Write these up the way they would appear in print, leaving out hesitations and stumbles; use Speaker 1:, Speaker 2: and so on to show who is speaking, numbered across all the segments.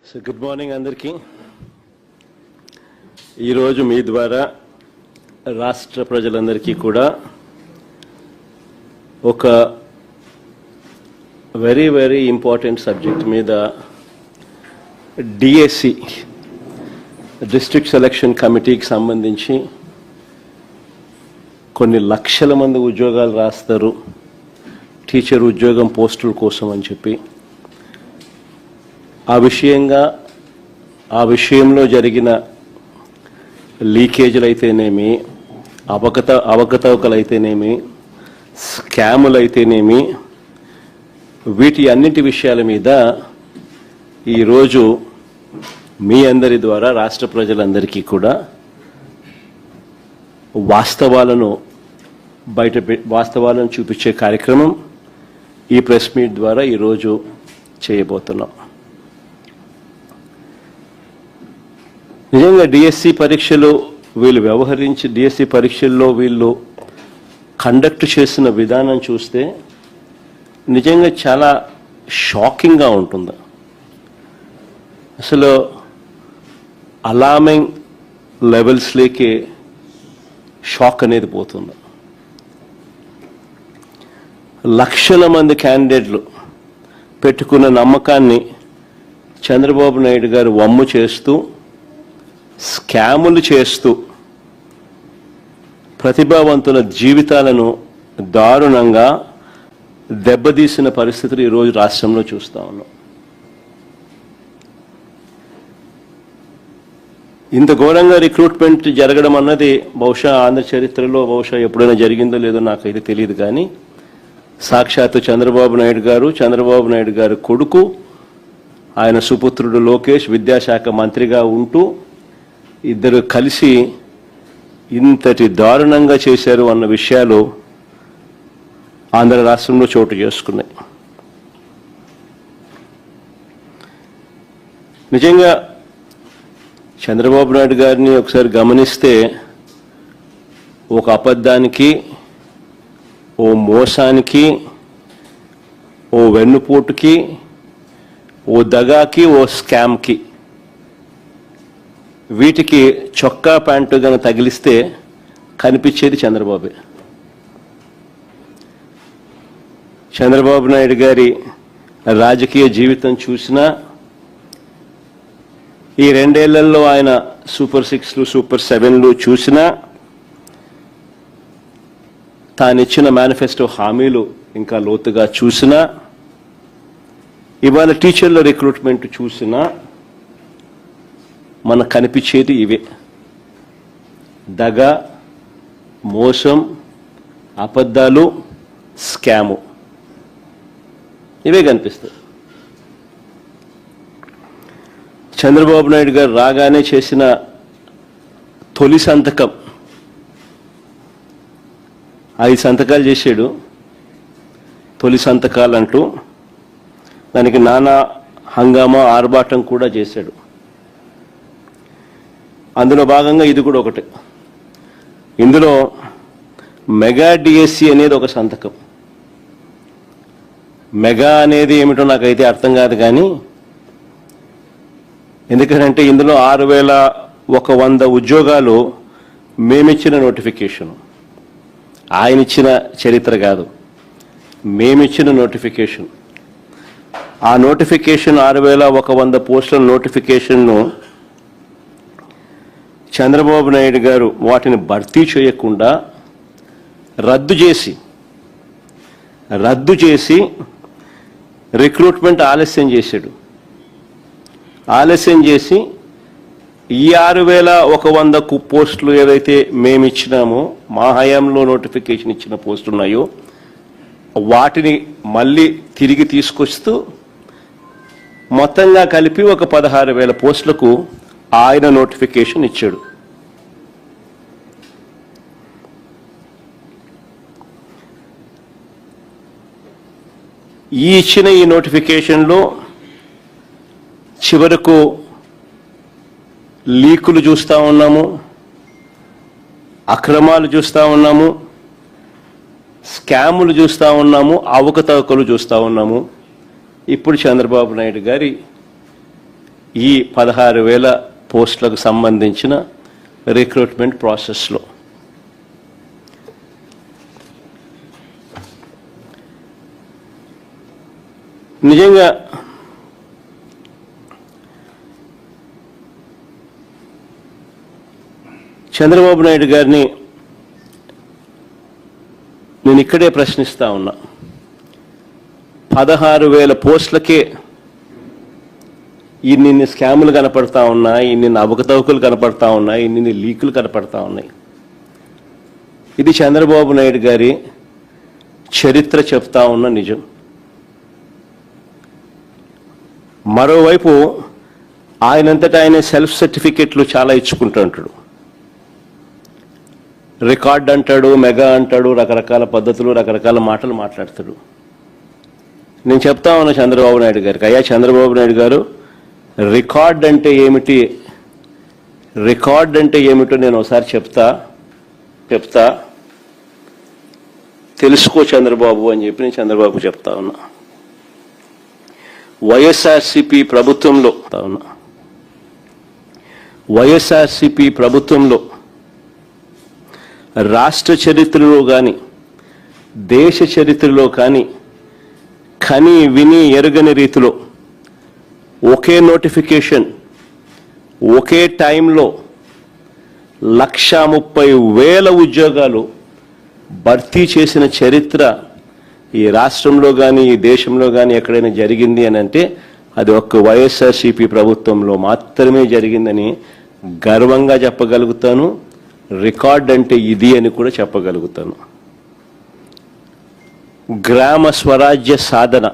Speaker 1: So good morning అందరికీ. ఈరోజు మీ ద్వారా రాష్ట్ర ప్రజలందరికీ కూడా ఒక వెరీ వెరీ ఇంపార్టెంట్ సబ్జెక్ట్ మీద డిఎస్సి డిస్ట్రిక్ట్ సెలక్షన్ కమిటీకి సంబంధించి కొన్ని లక్షల మంది ఉద్యోగాలు రాస్తారు టీచర్ ఉద్యోగం పోస్టుల కోసం అని చెప్పి ఆ విషయంలో జరిగిన లీకేజీలు అయితేనేమి, అవకతవకలు అయితేనేమి, స్కాములు అయితేనేమి, వీటి అన్నింటి విషయాల మీద ఈరోజు మీ అందరి ద్వారా రాష్ట్ర ప్రజలందరికీ కూడా వాస్తవాలను చూపించే కార్యక్రమం ఈ ప్రెస్ మీట్ ద్వారా ఈరోజు చేయబోతున్నాం. నిజంగా డిఎస్సి పరీక్షలు డిఎస్సి పరీక్షల్లో వీళ్ళు కండక్ట్ చేసిన విధానం చూస్తే నిజంగా చాలా షాకింగ్గా ఉంటుంది. అసలు అలార్మింగ్ లెవెల్స్లోకి షాక్ అనేది పోతుంది. లక్షల మంది క్యాండిడేట్లు పెట్టుకున్న నమ్మకాన్ని చంద్రబాబు నాయుడు గారు వమ్ము చేస్తూ, స్కాములు చేస్తూ ప్రతిభావంతుల జీవితాలను దారుణంగా దెబ్బతీసిన పరిస్థితులు ఈరోజు రాష్ట్రంలో చూస్తూ ఉన్నాం. ఇంత ఘోరంగా రిక్రూట్మెంట్ జరగడం అన్నది బహుశా ఆంధ్ర చరిత్రలో ఎప్పుడైనా జరిగిందో లేదో నాకైతే తెలియదు. కానీ సాక్షాత్తు చంద్రబాబు నాయుడు గారు కొడుకు, ఆయన సుపుత్రుడు లోకేష్ విద్యాశాఖ మంత్రిగా ఉంటూ ఇద్దరు కలిసి ఇంతటి దారుణంగా చేశారు అన్న విషయాలు ఆంధ్ర రాష్ట్రంలో చోటు చేసుకున్నాయి. నిజంగా చంద్రబాబు నాయుడు గారిని ఒకసారి గమనిస్తే ఒక అబద్ధానికి, ఓ మోసానికి, ఓ వెన్నుపోటుకి, ఓ దగాకి, ఓ స్కామ్కి, వీటికి చొక్కా ప్యాంటు కనుక తగిలిస్తే కనిపించేది చంద్రబాబే. చంద్రబాబు నాయుడు గారి రాజకీయ జీవితం చూసినా, ఈ 2 ఏళ్లలో ఆయన సూపర్ 6లు, సూపర్ 7లు చూసినా, తానిచ్చిన మేనిఫెస్టో హామీలు ఇంకా లోతుగా చూసినా, ఇవాళ టీచర్ల రిక్రూట్మెంట్ చూసినా మనకు కనిపించేది ఇవే: దగ, మోసం, అబద్ధాలు, స్కాము, ఇవే కనిపిస్తాయి. చంద్రబాబు నాయుడు గారు రాగానే చేసిన తొలి సంతకం 5 సంతకాలు చేశాడు. తొలి సంతకాలంటూ దానికి నానా హంగామా, ఆర్భాటం కూడా చేశాడు. అందులో భాగంగా ఇది కూడా ఒకటి. ఇందులో మెగా డిఎస్సి అనేది ఒక సంతకం. మెగా అనేది ఏమిటో నాకైతే అర్థం కాదు. కానీ ఎందుకంటే ఇందులో 6,100 ఉద్యోగాలు మేమిచ్చిన నోటిఫికేషన్, ఆయన ఇచ్చిన చరిత్ర కాదు, మేమిచ్చిన నోటిఫికేషన్. ఆ నోటిఫికేషన్ 6,100 పోస్టుల నోటిఫికేషన్ను చంద్రబాబు నాయుడు గారు వాటిని భర్తీ చేయకుండా రద్దు చేసి రిక్రూట్మెంట్ ఆలస్యం చేశాడు. ఆలస్యం చేసి ఈ 6,100 పోస్టులు ఏవైతే మేమిచ్చినామో, మా హయాంలో నోటిఫికేషన్ ఇచ్చిన పోస్టులు ఉన్నాయో, వాటిని మళ్ళీ తిరిగి తీసుకొస్తూ మొత్తంగా కలిపి ఒక 16,000 పోస్టులకు ఆయన నోటిఫికేషన్ ఇచ్చాడు. ఇచ్చిన ఈ నోటిఫికేషన్లో చివరకు లీకులు చూస్తూ ఉన్నాము, అక్రమాలు చూస్తూ ఉన్నాము, స్కాములు చూస్తూ ఉన్నాము, అవకతవకలు చూస్తూ ఉన్నాము. ఇప్పుడు చంద్రబాబు నాయుడు గారి ఈ 16,000 పోస్టులకు సంబంధించిన రిక్రూట్మెంట్ ప్రాసెస్లో. నిజంగా చంద్రబాబు నాయుడు గారిని నేను ఇక్కడే ప్రశ్నిస్తా ఉన్నా. 16,000 పోస్టులకే ఇన్ని స్కాములు కనపడతా ఉన్నాయి, ఇన్ని అవకతవకలు కనపడతా ఉన్నాయి, ఇన్ని లీకులు కనపడతా ఉన్నాయి. ఇది చంద్రబాబు నాయుడు గారి చరిత్ర చెప్తా ఉన్న నిజం. మరోవైపు ఆయనంతటా ఆయన సెల్ఫ్ సర్టిఫికెట్లు చాలా ఇచ్చుకుంటుంటాడు. రికార్డ్ అంటాడు, మెగా అంటాడు, రకరకాల పద్ధతులు, రకరకాల మాటలు మాట్లాడతాడు. నేను చెప్తా ఉన్నా చంద్రబాబు నాయుడు గారికి, అయ్యా చంద్రబాబు నాయుడు గారు, రికార్డ్ అంటే ఏమిటి, రికార్డ్ అంటే ఏమిటో నేను ఒకసారి చెప్తా తెలుసుకో చంద్రబాబు అని చెప్పి నేను చంద్రబాబు చెప్తా ఉన్నా. వైఎస్ఆర్సీపీ ప్రభుత్వంలో రాష్ట్ర చరిత్రలో కానీ దేశ చరిత్రలో కానీ కని విని ఎరగని రీతిలో ఒకే నోటిఫికేషన్ ఒకే టైంలో 130,000 ఉద్యోగాలు భర్తీ చేసిన చరిత్ర ఈ రాష్ట్రంలో కానీ ఈ దేశంలో కానీ ఎక్కడైనా జరిగింది అని అంటే అది ఒక్క వైఎస్ఆర్సీపీ ప్రభుత్వంలో మాత్రమే జరిగిందని గర్వంగా చెప్పగలుగుతాను. రికార్డ్ అంటే ఇది అని కూడా చెప్పగలుగుతాను. గ్రామ స్వరాజ్య సాధన,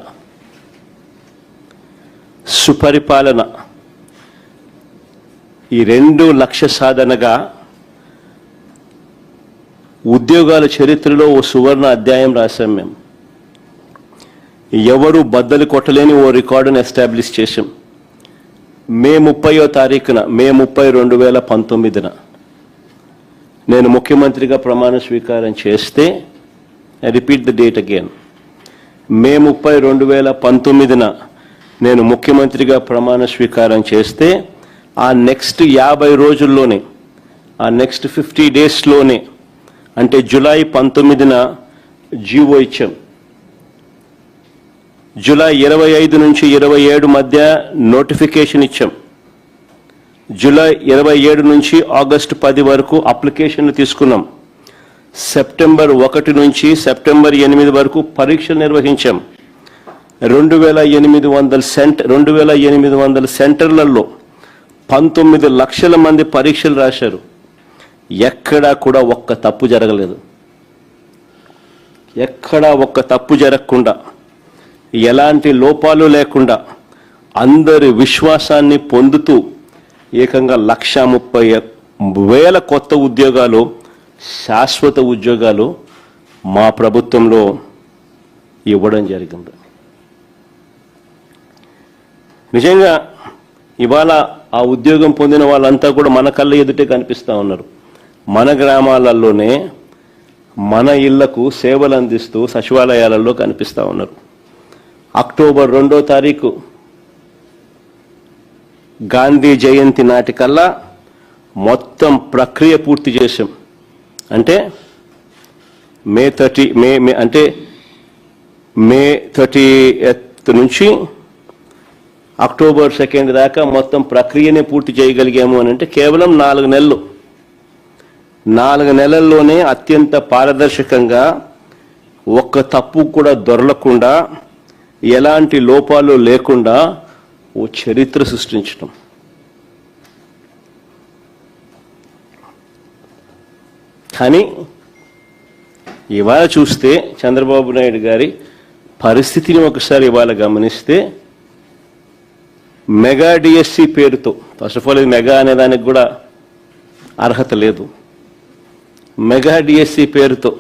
Speaker 1: సుపరిపాలన, ఈ 2 లక్ష్య సాధనగా ఉద్యోగాల చరిత్రలో ఓ సువర్ణ అధ్యాయం రాశాం. మేము ఎవరు బద్దలు కొట్టలేని ఓ రికార్డును ఎస్టాబ్లిష్ చేశాం. మే 30వ తారీఖున, మే 30, 2019 నేను ముఖ్యమంత్రిగా ప్రమాణ స్వీకారం చేస్తే, I repeat the date again, May 30, 2019 నేను ముఖ్యమంత్రిగా ప్రమాణ స్వీకారం చేస్తే ఆ నెక్స్ట్ 50 రోజుల్లోనే, ఆ నెక్స్ట్ 50 డేస్లోనే, అంటే జూలై 19 జీవో ఇచ్చాం. జూలై 25 నుంచి 27 మధ్య నోటిఫికేషన్ ఇచ్చాం. జూలై 27 నుంచి ఆగస్టు 10 వరకు అప్లికేషన్లు తీసుకున్నాం. సెప్టెంబర్ 1 నుంచి సెప్టెంబర్ 8 వరకు పరీక్షలు నిర్వహించాం. 2,800 సెంటర్లలో 19 లక్షల మంది పరీక్షలు రాశారు. ఎక్కడా కూడా ఒక్క తప్పు జరగలేదు. ఎక్కడా ఒక్క తప్పు జరగకుండా, ఎలాంటి లోపాలు లేకుండా అందరి విశ్వాసాన్ని పొందుతూ ఏకంగా 130,000 కొత్త ఉద్యోగాలు, శాశ్వత ఉద్యోగాలు మా ప్రభుత్వంలో ఇవ్వడం జరిగింది. నిజంగా ఇవాళ ఆ ఉద్యోగం పొందిన వాళ్ళంతా కూడా మన కళ్ళ ఎదుటే కనిపిస్తూ ఉన్నారు. మన గ్రామాలలోనే మన ఇళ్లకు సేవలు అందిస్తూ సచివాలయాలలో కనిపిస్తూ ఉన్నారు. అక్టోబర్ 2వ తారీఖు గాంధీ జయంతి నాటికల్లా మొత్తం ప్రక్రియ పూర్తి చేశాం. అంటే మే 30 నుంచి అక్టోబర్ 2 దాకా మొత్తం ప్రక్రియనే పూర్తి చేయగలిగాము అని అంటే కేవలం 4 నెలలు. 4 నెలల్లోనే అత్యంత పారదర్శకంగా, ఒక్క తప్పు కూడా దొరలకుండా, ఎలాంటి లోపాలు లేకుండా ఓ చరిత్ర సృష్టించడం. కానీ ఇవాళ చూస్తే చంద్రబాబు నాయుడు గారి పరిస్థితిని ఒకసారి ఇవాళ గమనిస్తే, మెగా డిఎస్సి పేరుతో, ఫస్ట్ ఆఫ్ ఆల్ ఇది మెగా అనే దానికి కూడా అర్హత లేదు. మెగా డిఎస్సి పేరుతో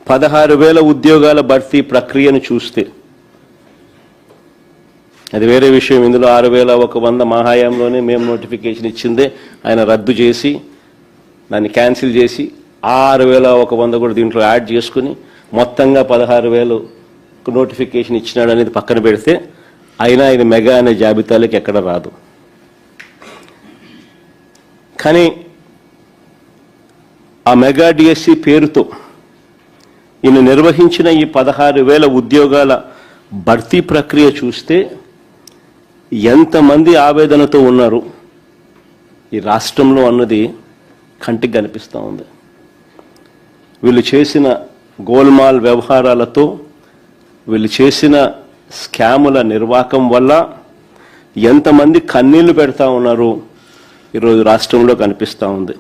Speaker 1: 16,000 ఉద్యోగాల భర్తీ ప్రక్రియను చూస్తే, అది వేరే విషయం. ఇందులో 6,100 మా హయాంలోనే మేము నోటిఫికేషన్ ఇచ్చిందే ఆయన రద్దు చేసి, దాన్ని క్యాన్సిల్ చేసి 6,100 కూడా దీంట్లో యాడ్ చేసుకుని మొత్తంగా 16,000 నోటిఫికేషన్ ఇచ్చినాడు అనేది పక్కన పెడితే, అయినా ఇది మెగా అనే జాబితాలోకి ఎక్కడ రాదు. కానీ ఆ మెగా డిఎస్సి పేరుతో ఈయన నిర్వహించిన ఈ 16,000 ఉద్యోగాల భర్తీ ప్రక్రియ చూస్తే ఎంతమంది ఆవేదనతో ఉన్నారు ఈ రాష్ట్రంలో అన్నది కంటికి కనిపిస్తూ ఉంది. వీళ్ళు చేసిన గోల్మాల్ వ్యవహారాలతో, వీళ్ళు చేసిన స్కాముల నిర్వాహకం వల్ల ఎంతమంది కన్నీళ్లు పెడతా ఉన్నారు ఈరోజు రాష్ట్రంలో కనిపిస్తూ ఉంది.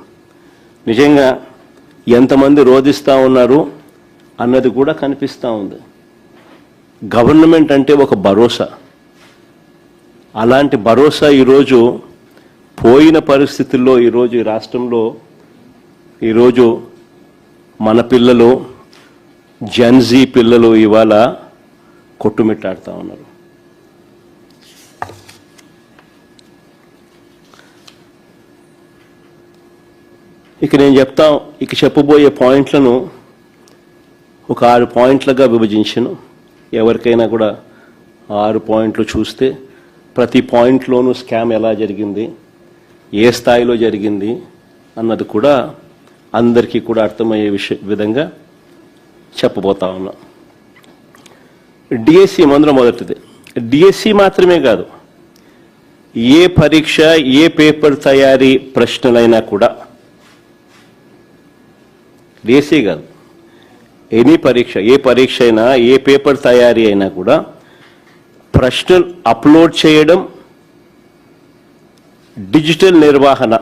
Speaker 1: నిజంగా ఎంతమంది రోధిస్తూ ఉన్నారు అన్నది కూడా కనిపిస్తూ ఉంది. గవర్నమెంట్ అంటే ఒక భరోసా. అలాంటి భరోసా ఈరోజు పోయిన పరిస్థితుల్లో ఈరోజు ఈ రాష్ట్రంలో ఈరోజు మన పిల్లలు, జెన్జీ పిల్లలు ఇవాళ కొట్టుమిట్టాడుతూ ఉన్నారు. ఇక నేను చెప్పబోయే పాయింట్లను ఒక 6 పాయింట్లుగా విభజించను. ఎవరికైనా కూడా 6 పాయింట్లు చూస్తే ప్రతి పాయింట్లోనూ స్కామ్ ఎలా జరిగింది, ఏ స్థాయిలో జరిగింది అన్నది కూడా అందరికీ కూడా అర్థమయ్యే విధంగా చెప్పబోతా ఉన్నా. డిఎస్సి మొదటిది. డిఎస్సి మాత్రమే కాదు, ఏ పరీక్ష, ఏ పేపర్ తయారీ ప్రశ్నలైనా కూడా, డిఎస్సి కాదు, ఎనీ పరీక్ష, ఏ పరీక్ష అయినా, ఏ పేపర్ తయారీ అయినా కూడా ప్రశ్నలు అప్లోడ్ చేయడం, డిజిటల్ నిర్వహణ,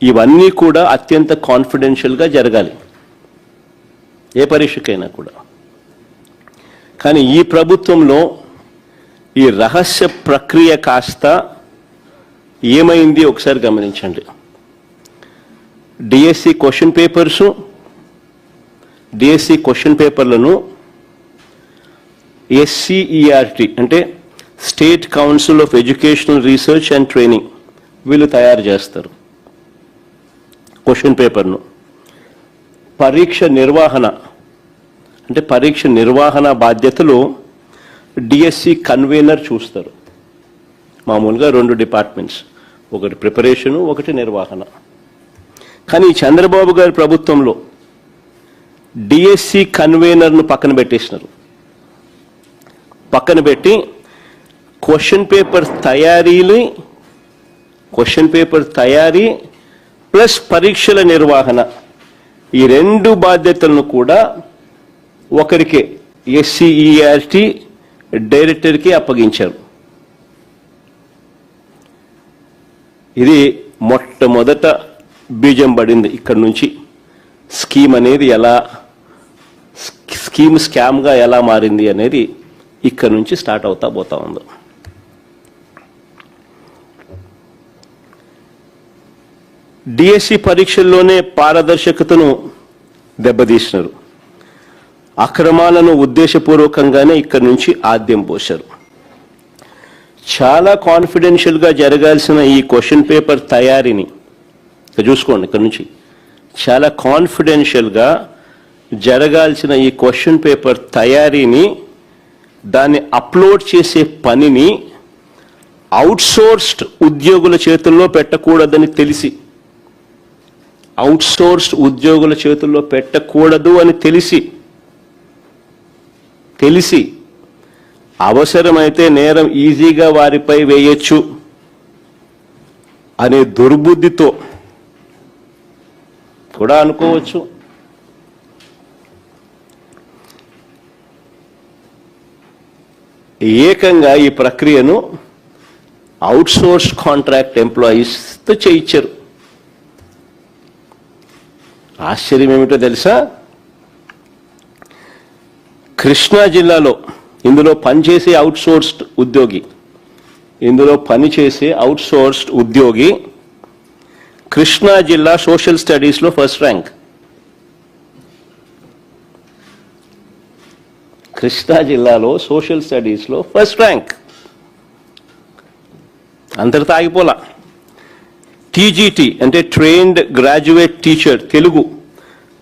Speaker 1: ఇవన్నీ కూడా అత్యంత కాన్ఫిడెన్షియల్గా జరగాలి ఏ పరీక్షకైనా కూడా. కానీ ఈ ప్రభుత్వంలో ఈ రహస్య ప్రక్రియ కాస్త ఏమైంది ఒకసారి గమనించండి. DSC question papers, DSC question పేపర్లను ఎస్సీఈఆర్టీ అంటే state council of educational research and training వీళ్ళు తయారు చేస్తారు క్వశ్చన్ పేపర్ను. పరీక్ష నిర్వహణ అంటే పరీక్ష నిర్వహణ బాధ్యతలు డిఎస్సి కన్వీనర్ చూస్తారు. మామూలుగా 2 డిపార్ట్మెంట్స్, ఒకటి ప్రిపరేషను, ఒకటి నిర్వహణ. కానీ చంద్రబాబు గారి ప్రభుత్వంలో డిఎస్సి కన్వీనర్ను పక్కన పెట్టేసినారు. పక్కన పెట్టి క్వశ్చన్ పేపర్ తయారీ ప్లస్ పరీక్షల నిర్వహణ, ఈ 2 బాధ్యతలను కూడా ఒకరికి ఎస్సీఈఆర్టీ డైరెక్టర్కి అప్పగించారు. ఇది మొట్టమొదట బీజం పడింది. ఇక్కడ నుంచి స్కీమ్ అనేది స్కామ్గా ఎలా మారింది అనేది ఇక్కడ నుంచి స్టార్ట్ పోతా ఉంది. డిఎస్సి పరీక్షల్లోనే పారదర్శకతను దెబ్బతీసినారు. అక్రమాలను ఉద్దేశపూర్వకంగానే ఇక్కడ నుంచి ఆద్యం పోశారు. చాలా కాన్ఫిడెన్షియల్గా జరగాల్సిన ఈ క్వశ్చన్ పేపర్ తయారీని చూసుకోండి. ఇక్కడ నుంచి చాలా కాన్ఫిడెన్షియల్గా జరగాల్సిన ఈ క్వశ్చన్ పేపర్ తయారీని, దాన్ని అప్లోడ్ చేసే పనిని అవుట్సోర్స్డ్ ఉద్యోగుల చేతుల్లో పెట్టకూడదని తెలిసి అవసరమైతే నేరం ఈజీగా వారిపై వేయొచ్చు అనే దుర్బుద్ధితో కూడా అనుకోవచ్చు. ఏకంగా ఈ ప్రక్రియను అవుట్సోర్స్ కాంట్రాక్ట్ ఎంప్లాయీస్తో చేయించారు. ఆశ్చర్యం ఏమిటో తెలుసా? కృష్ణా జిల్లాలో ఇందులో పనిచేసే అవుట్సోర్స్డ్ ఉద్యోగి కృష్ణా జిల్లా సోషల్ స్టడీస్లో ఫస్ట్ ర్యాంక్. కృష్ణా జిల్లాలో సోషల్ స్టడీస్లో ఫస్ట్ ర్యాంక్. అంతటితో ఆగిపోలా. టీజీటీ అంటే ట్రైన్డ్ గ్రాడ్యుయేట్ టీచర్ తెలుగు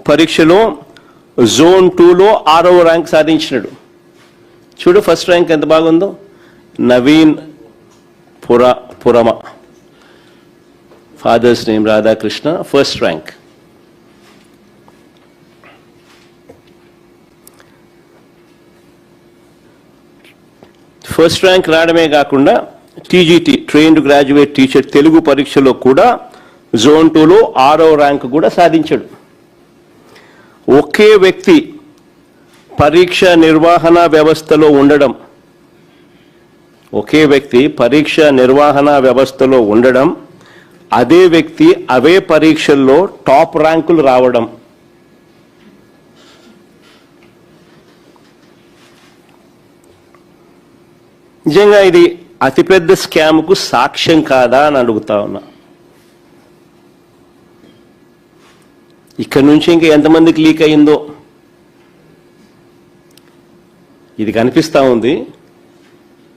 Speaker 1: పరీక్షలో జోన్ 2లో 6వ ర్యాంక్ సాధించినాడు. చూడు ఫస్ట్ ర్యాంక్ ఎంత బాగుందో. Naveen Purama, father's name Radhakrishna, first rank. First rank రావడమే కాకుండా TGT, trained graduate teacher Telugu పరీక్షలో కూడా జోన్ 2లో 6వ ర్యాంక్ కూడా సాధించాడు. ఒకే వ్యక్తి పరీక్ష నిర్వహణ వ్యవస్థలో ఉండడం, ఒకే వ్యక్తి పరీక్ష నిర్వహణ వ్యవస్థలో ఉండడం, అదే వ్యక్తి అవే పరీక్షల్లో టాప్ ర్యాంకులు రావడం. నిజంగా ఇది అతిపెద్ద స్కామ్కు సాక్ష్యం కాదా అని అడుగుతా ఉన్నా. ఇక్కడ నుంచి ఇంకా ఎంతమందికి లీక్ అయిందో ఇది కనిపిస్తూ ఉంది.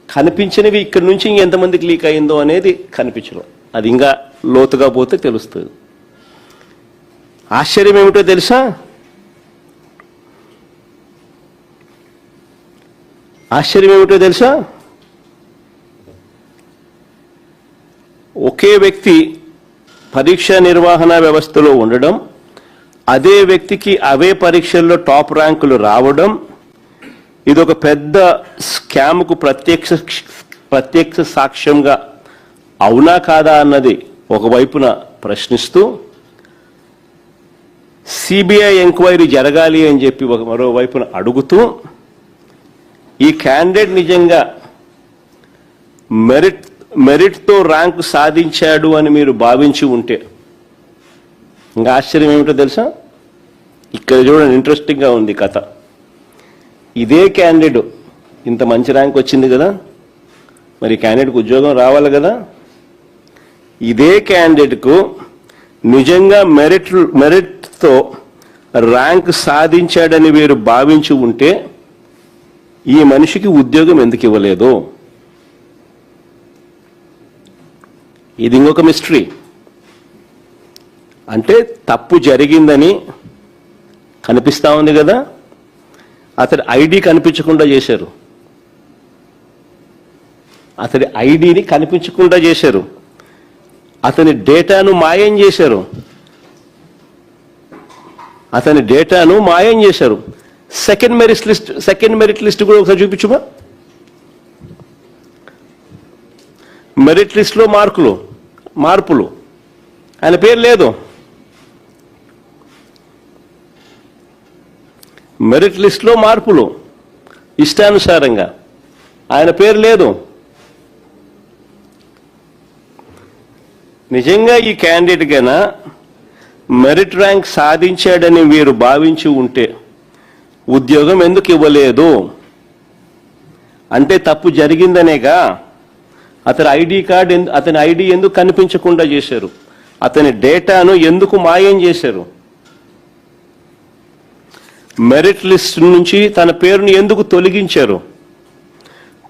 Speaker 1: కనిపించినవి ఇక్కడ నుంచి ఇంకెంతమందికి లీక్ అయిందో అనేది కనిపించడం. అది ఇంకా లోతుగా పోతే తెలుస్తుంది. ఆశ్చర్యం ఏమిటో తెలుసా? ఆశ్చర్యం ఏమిటో తెలుసా? ఒకే వ్యక్తి పరీక్ష నిర్వహణ వ్యవస్థలో ఉండడం, అదే వ్యక్తికి అవే పరీక్షల్లో టాప్ ర్యాంకులు రావడం, ఇది ఒక పెద్ద స్కామ్కు ప్రత్యక్ష సాక్ష్యంగా అవునా కాదా అన్నది ఒకవైపున ప్రశ్నిస్తూ, సిబిఐ ఎంక్వైరీ జరగాలి అని చెప్పి మరోవైపున అడుగుతూ, ఈ క్యాండిడేట్ నిజంగా మెరిట్తో ర్యాంకు సాధించాడు అని మీరు భావించి ఉంటే, ఇంకా ఆశ్చర్యం ఏమిటో తెలుసా? ఇక్కడ చూడండి, ఇంట్రెస్టింగ్గా ఉంది కథ. ఇదే క్యాండిడేట్ ఇంత మంచి ర్యాంక్ వచ్చింది కదా, మరి క్యాండిడేట్కి ఉద్యోగం రావాలి కదా. ఇదే క్యాండిడేట్కు నిజంగా మెరిట్తో ర్యాంక్ సాధించాడని మీరు భావించి ఉంటే ఈ మనిషికి ఉద్యోగం ఎందుకు ఇవ్వలేదు? ఇది ఇంకొక మిస్టరీ. అంటే తప్పు జరిగిందని కనిపిస్తా ఉంది కదా, అతడి ఐడి కనిపించకుండా చేశారు. అతడి ఐడిని కనిపించకుండా చేశారు. అతని డేటాను మాయం చేశారు. అతని డేటాను మాయం చేశారు. సెకండ్ మెరిట్ లిస్ట్ కూడా ఒకసారి చూపించుమా. మెరిట్ లిస్ట్లో మార్పులు, ఆయన పేరు లేదు. మెరిట్ లిస్ట్లో మార్పులు ఇష్టానుసారంగా, ఆయన పేరు లేదు. నిజంగా ఈ క్యాండిడేట్ కన్నా మెరిట్ ర్యాంక్ సాధించాడని మీరు భావించి ఉంటే ఉద్యోగం ఎందుకు ఇవ్వలేదు? అంటే తప్పు జరిగిందనేగా. అతని ఐడి ఎందుకు కనిపించకుండా చేశారు? అతని డేటాను ఎందుకు మాయం చేశారు? మెరిట్ లిస్ట్ నుంచి తన పేరును ఎందుకు తొలగించారు?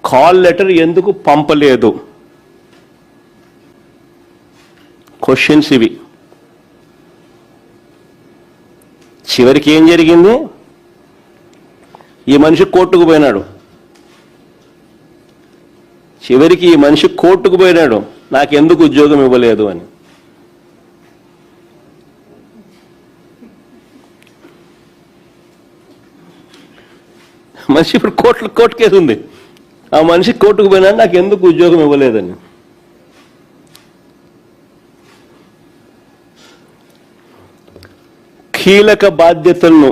Speaker 1: కాల్ లెటర్ ఎందుకు పంపలేదు? క్వశ్చన్స్ ఇవి. చివరికి ఏం జరిగింది? ఈ మనిషి కోర్టుకు పోయినాడు. నాకెందుకు ఉద్యోగం ఇవ్వలేదు అని. మనిషి ఇప్పుడు కోర్టు కేసు ఉంది. ఆ మనిషి కోర్టుకు పోయినాడు, నాకు ఎందుకు ఉద్యోగం ఇవ్వలేదని. కీలక బాధ్యతలను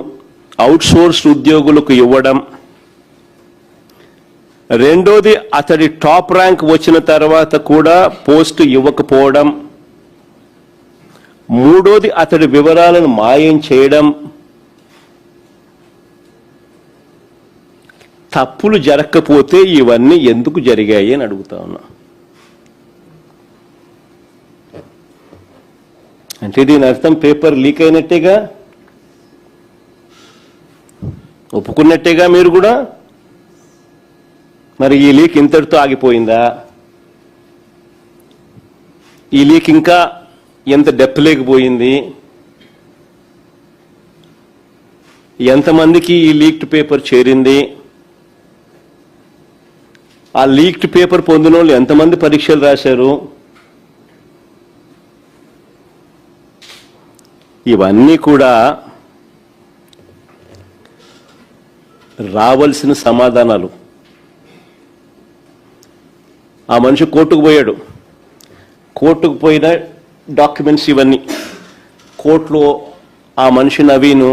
Speaker 1: అవుట్సోర్స్ ఉద్యోగులకు ఇవ్వడం, రెండోది అతడి టాప్ ర్యాంక్ వచ్చిన తర్వాత కూడా పోస్టు ఇవ్వకపోవడం, మూడోది అతడి వివరాలను మాయం చేయడం. తప్పులు జరగకపోతే ఇవన్నీ ఎందుకు జరిగాయి అని అడుగుతా ఉన్నా. అంటే దీని అర్థం పేపర్ లీక్ అయినట్టేగా, ఒప్పుకున్నట్టేగా మీరు కూడా. మరి ఈ లీక్ ఇంతటితో ఆగిపోయిందా? ఈ లీక్ ఇంకా ఎంత డెప్త్ లేకపోయింది? ఎంతమందికి ఈ లీక్డ్ పేపర్ చేరింది? ఆ లీక్డ్ పేపర్ పొందిన వాళ్ళు ఎంతమంది పరీక్షలు రాశారు? ఇవన్నీ కూడా రావాల్సిన సమాధానాలు. ఆ మనిషి కోర్టుకు పోయాడు, కోర్టుకు పోయిన డాక్యుమెంట్స్ ఇవన్నీ, కోర్టులో ఆ మనిషి నవీను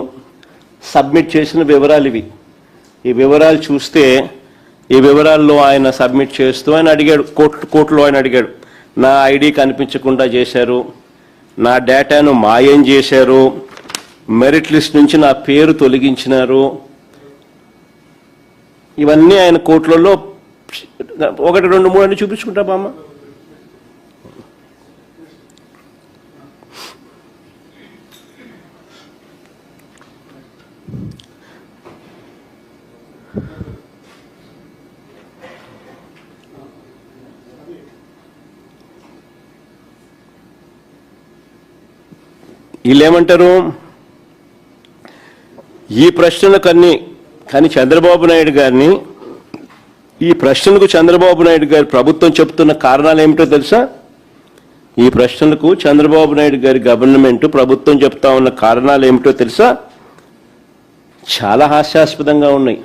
Speaker 1: సబ్మిట్ చేసిన వివరాలు ఇవి. ఈ వివరాలు చూస్తే ఈ వివరాల్లో ఆయన సబ్మిట్ చేస్తూ ఆయన అడిగాడు, కోర్టులో ఆయన అడిగాడు, నా ఐడి కనిపించకుండా చేశారు, నా డేటాను మాయం చేశారు, మెరిట్ లిస్ట్ నుంచి నా పేరు తొలగించినారు. ఇవన్నీ ఆయన కోర్టులలో 1, 2, 3 అన్ని చూపించుకుంటా బామ్మ. వీళ్ళేమంటారు, ఈ ప్రశ్నలకన్నీ కానీ చంద్రబాబు నాయుడు గారిని, ఈ ప్రశ్నలకు చంద్రబాబు నాయుడు గారి ప్రభుత్వం చెప్తున్న కారణాలు ఏమిటో తెలుసా? ఈ ప్రశ్నలకు చంద్రబాబు నాయుడు గారి గవర్నమెంట్ ప్రభుత్వం చెప్తా ఉన్న కారణాలు ఏమిటో తెలుసా? చాలా హాస్యాస్పదంగా ఉన్నాయి.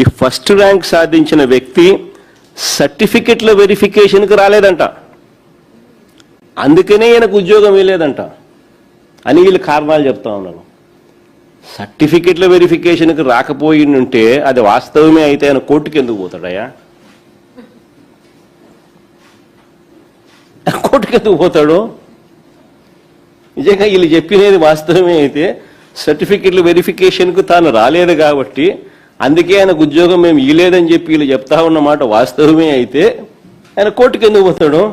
Speaker 1: ఈ ఫస్ట్ ర్యాంక్ సాధించిన వ్యక్తి సర్టిఫికెట్ల వెరిఫికేషన్కి రాలేదంట, అందుకనే ఈయనకు ఉద్యోగం ఇవ్వలేదంట అని వీళ్ళు కారణాలు చెప్తా ఉన్నారు. సర్టిఫికెట్ల వెరిఫికేషన్కి రాకపోయిందంటే అది వాస్తవమే అయితే ఆయన కోర్టుకి ఎందుకు పోతాడయ్యా? కోర్టుకి ఎందుకు పోతాడు? నిజంగా వీళ్ళు చెప్పినది వాస్తవమే అయితే సర్టిఫికెట్ల వెరిఫికేషన్కు తాను రాలేదు కాబట్టి అందుకే ఆయనకు ఉద్యోగం మేము ఇవ్వలేదని చెప్పి వీళ్ళు చెప్తా ఉన్నమాట వాస్తవమే అయితే ఆయన కోర్టుకి ఎందుకు పోతాడు?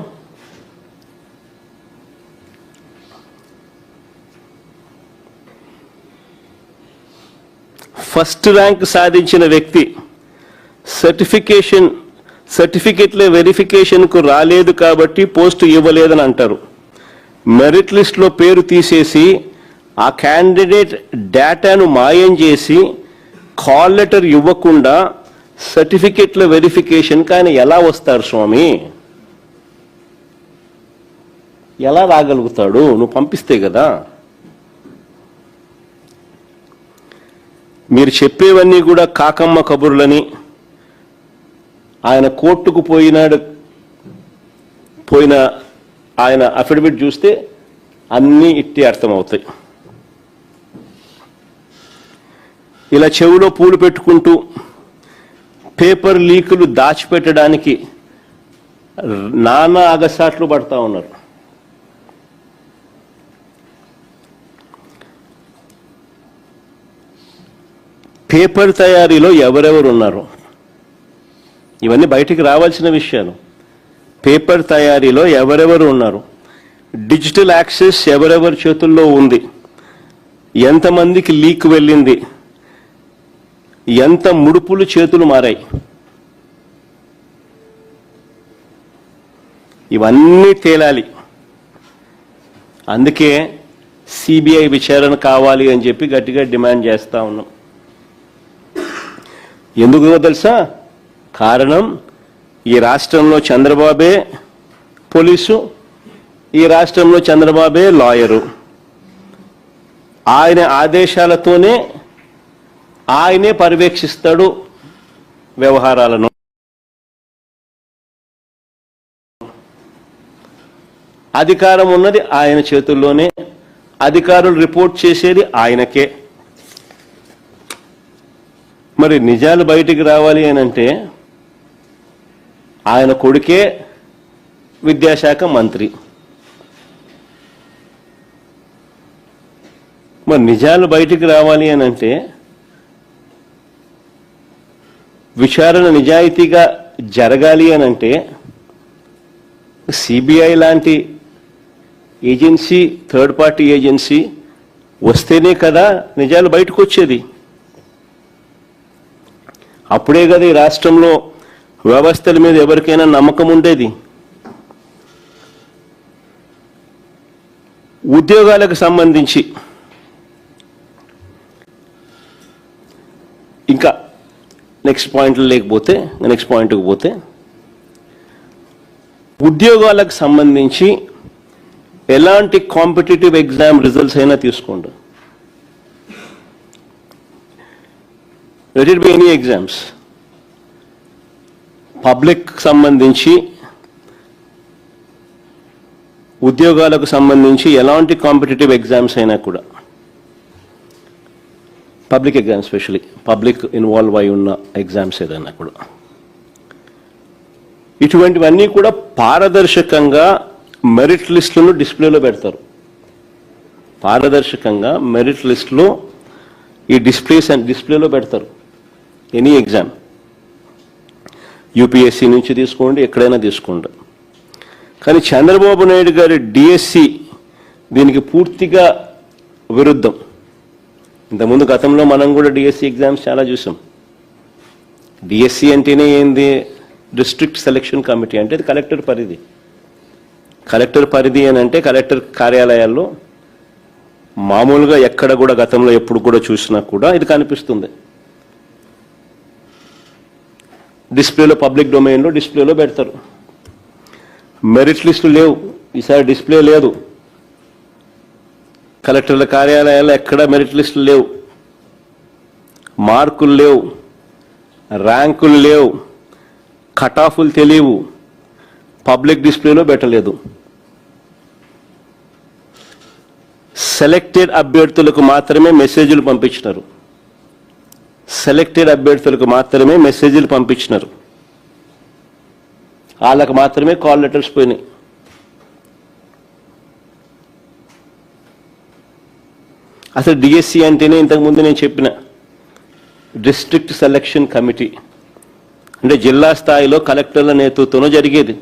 Speaker 1: ఫస్ట్ ర్యాంక్ సాధించిన వ్యక్తి సర్టిఫికెట్ల వెరిఫికేషన్కు రాలేదు కాబట్టి పోస్టు ఇవ్వలేదని అంటారు. మెరిట్ లిస్ట్లో పేరు తీసేసి ఆ క్యాండిడేట్ డేటాను మాయం చేసి కాల్ లెటర్ ఇవ్వకుండా సర్టిఫికెట్ల వెరిఫికేషన్కి ఆయన ఎలా వస్తారు స్వామి? ఎలా రాగలుగుతాడు? నువ్వు పంపిస్తే కదా. మీరు చెప్పేవన్నీ కూడా కాకమ్మ కబుర్లని. ఆయన కోర్టుకు పోయిన ఆయన అఫిడవిట్ చూస్తే అన్నీ ఇట్టి అర్థమవుతాయి. ఇలా చెవులో పూలు పెట్టుకుంటూ పేపర్ లీకులు దాచిపెట్టడానికి నానా అగసాట్లు పడతా ఉన్నారు. పేపర్ తయారీలో ఎవరెవరు ఉన్నారు? ఇవన్నీ బయటికి రావాల్సిన విషయాలు. పేపర్ తయారీలో ఎవరెవరు ఉన్నారు? డిజిటల్ యాక్సెస్ ఎవరెవరి చేతుల్లో ఉంది? ఎంతమందికి లీక్ వెళ్ళింది? ఎంత ముడుపులు చేతులు మారాయి? ఇవన్నీ తేలాలి. అందుకే సిబిఐ విచారణ కావాలి అని చెప్పి గట్టిగా డిమాండ్ చేస్తా ఉన్నాం. ఎందుకు తెలుసా? కారణం, ఈ రాష్ట్రంలో చంద్రబాబే పోలీసు, ఈ రాష్ట్రంలో చంద్రబాబే లాయరు. ఆయన ఆదేశాలతోనే ఆయనే పర్యవేక్షిస్తాడు వ్యవహారాలను. అధికారం ఉన్నది ఆయన చేతుల్లోనే, అధికారులు రిపోర్ట్ చేసేది ఆయనకే. మరి నిజాలు బయటికి రావాలి అనంటే ఆయన కొడుకే విద్యాశాఖ మంత్రి. మరి నిజాలు బయటికి రావాలి అనంటే విచారణ నిజాయితీగా జరగాలి అనంటే సిబిఐ లాంటి ఏజెన్సీ, థర్డ్ పార్టీ ఏజెన్సీ వస్తేనే కదా నిజాలు బయటకు వచ్చేది. అప్పుడే కదా ఈ రాష్ట్రంలో వ్యవస్థల మీద ఎవరికైనా నమ్మకం ఉండేది. ఉద్యోగాలకు సంబంధించి ఇంకా నెక్స్ట్ పాయింట్లు లేకపోతే నెక్స్ట్ పాయింట్కి పోతే, ఉద్యోగాలకు సంబంధించి ఎలాంటి కాంపిటేటివ్ ఎగ్జామ్ రిజల్ట్స్ అయినా తీసుకోండి, let it be any exams, public సంబంధించి ఉద్యోగాలకు సంబంధించి ఎలాంటి కాంపిటేటివ్ ఎగ్జామ్స్ అయినా కూడా, public exams especially public involve అయి ఉన్న ఎగ్జామ్స్ ఏదైనా కూడా, ఇటువంటివన్నీ కూడా పారదర్శకంగా మెరిట్ లిస్టులను డిస్ప్లేలో పెడతారు. పారదర్శకంగా మెరిట్ లిస్టులో ఈ డిస్ప్లేలో పెడతారు ఎనీ ఎగ్జామ్. యూపీఎస్సీ నుంచి తీసుకోండి, ఎక్కడైనా తీసుకోండి. కానీ చంద్రబాబు నాయుడు గారి డిఎస్సి దీనికి పూర్తిగా విరుద్ధం. ఇంతకుముందు గతంలో మనం కూడా డిఎస్సి ఎగ్జామ్స్ చాలా చూసాం. డిఎస్సి అంటేనే ఏంది, డిస్ట్రిక్ట్ సెలక్షన్ కమిటీ అంటే అది కలెక్టర్ పరిధి. కలెక్టర్ పరిధి అని అంటే కలెక్టర్ కార్యాలయాల్లో మామూలుగా ఎక్కడ కూడా గతంలో ఎప్పుడు కూడా చూసినా కూడా ఇది కనిపిస్తుంది. డిస్ప్లేలో పబ్లిక్ డొమైన్లో డిస్ప్లేలో పెడతారు. మెరిట్ లిస్టులు లేవు, ఈసారి డిస్ప్లే లేదు. కలెక్టర్ల కార్యాలయాల్లో ఎక్కడ మెరిట్ లిస్టులు లేవు, మార్కులు లేవు, ర్యాంకులు లేవు, కట్ ఆఫ్లు తెలియవు, పబ్లిక్ డిస్ప్లేలో పెట్టలేదు. సెలెక్టెడ్ అభ్యర్థులకు మాత్రమే మెసేజ్లు పంపించినారు. సెలెక్టెడ్ అభ్యర్థులకు మాత్రమే మెసేజ్లు పంపించినారు. వాళ్ళకు మాత్రమే కాల్ లెటర్స్ పోయినాయి. అసలు డిఎస్సి అంటేనే ఇంతకుముందు నేను చెప్పిన డిస్ట్రిక్ట్ సెలక్షన్ కమిటీ అంటే జిల్లా స్థాయిలో కలెక్టర్ల నేతృత్వంలో జరిగేది.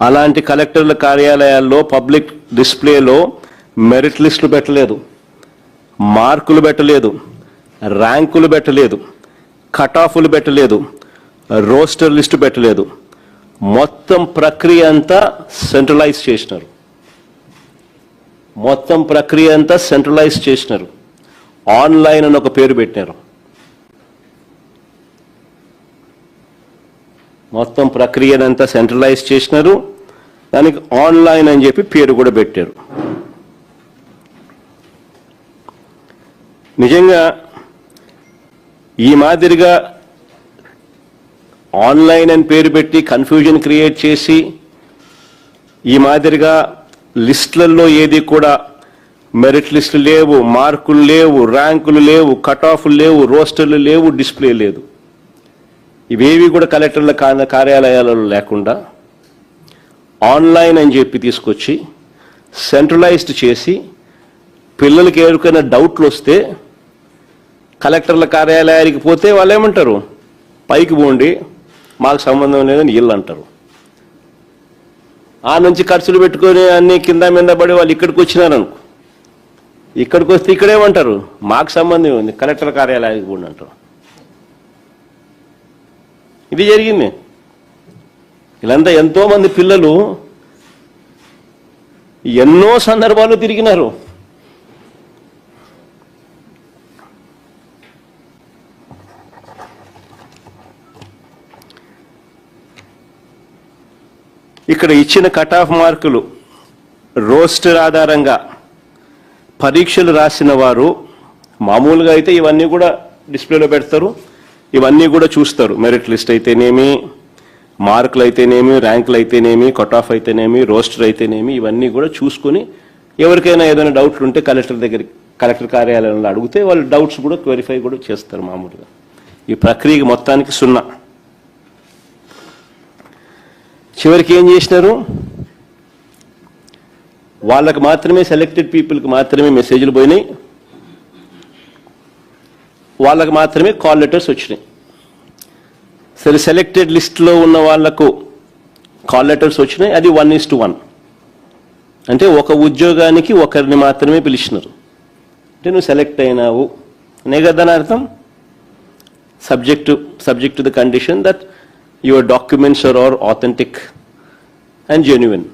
Speaker 1: అలాంటి కలెక్టర్ల కార్యాలయాల్లో పబ్లిక్ డిస్ప్లేలో మెరిట్ లిస్టులు పెట్టలేదు, మార్కులు పెట్టలేదు, ర్యాంకులు పెట్టలేదు, కట్ ఆఫ్లు పెట్టలేదు, రోస్టర్ లిస్టు పెట్టలేదు. మొత్తం ప్రక్రియ అంతా సెంట్రలైజ్ చేసినారు. మొత్తం ప్రక్రియ అంతా సెంట్రలైజ్ చేసినారు. ఆన్లైన్ అని ఒక పేరు పెట్టినారు. మొత్తం ప్రక్రియనంతా సెంట్రలైజ్ చేసినారు. దానికి ఆన్లైన్ అని చెప్పి పేరు కూడా పెట్టారు. నిజంగా ఈ మాదిరిగా ఆన్లైన్ అని పేరు పెట్టి కన్ఫ్యూజన్ క్రియేట్ చేసి ఈ మాదిరిగా లిస్టులలో ఏది కూడా మెరిట్ లిస్టులు లేవు, మార్కులు లేవు, ర్యాంకులు లేవు, కట్ ఆఫ్లు లేవు, రోస్టర్లు లేవు, డిస్ప్లే లేదు, ఇవేవి కూడా కలెక్టర్ల కార్యాలయాలలో లేకుండా ఆన్లైన్ అని చెప్పి తీసుకొచ్చి సెంట్రలైజ్డ్ చేసి పిల్లలకి ఎవరికైనా డౌట్లు వస్తే కలెక్టర్ల కార్యాలయానికి పోతే వాళ్ళు ఏమంటారు, పైకి పోండి మాకు సంబంధం లేదని వీళ్ళు అంటారు. ఆ నుంచి ఖర్చులు పెట్టుకొని అన్ని కింద మీద పడి వాళ్ళు ఇక్కడికి వచ్చినారనుకో, ఇక్కడికి వస్తే ఇక్కడేమంటారు మాకు సంబంధం ఉంది కలెక్టర్ కార్యాలయానికి పోండి అంటారు. ఇది జరిగింది. వీళ్ళంతా ఎంతోమంది పిల్లలు ఎన్నో సందర్భాలు తిరిగినారు. ఇక్కడ ఇచ్చిన కట్ ఆఫ్ మార్కులు రోస్టర్ ఆధారంగా పరీక్షలు రాసిన వారు మామూలుగా అయితే ఇవన్నీ కూడా డిస్ప్లేలో పెడతారు, ఇవన్నీ కూడా చూస్తారు. మెరిట్ లిస్ట్ అయితేనేమి, మార్కులు అయితేనేమి, ర్యాంకులు అయితేనేమి, కట్ ఆఫ్ అయితేనేమి, రోస్టర్ అయితేనేమి, ఇవన్నీ కూడా చూసుకొని ఎవరికైనా ఏదైనా డౌట్లు ఉంటే కలెక్టర్ కార్యాలయంలో అడిగితే వాళ్ళు డౌట్స్ కూడా క్లారిఫై కూడా చేస్తారు. మామూలుగా ఈ ప్రక్రియ మొత్తానికి సున్నా. చివరికి ఏం చేసినారు, వాళ్ళకు మాత్రమే సెలెక్టెడ్ పీపుల్కి మాత్రమే మెసేజ్లు పోయినాయి, వాళ్ళకు మాత్రమే కాల్ లెటర్స్ వచ్చినాయి. సరే సెలెక్టెడ్ లిస్ట్లో ఉన్న వాళ్లకు కాల్ లెటర్స్ వచ్చినాయి, అది 1:1 అంటే ఒక ఉద్యోగానికి ఒకరిని మాత్రమే పిలిచినారు. అంటే నువ్వు సెలెక్ట్ అయినావు అనే కదా అర్థం. Subject to the condition that your documents are authentic and genuine.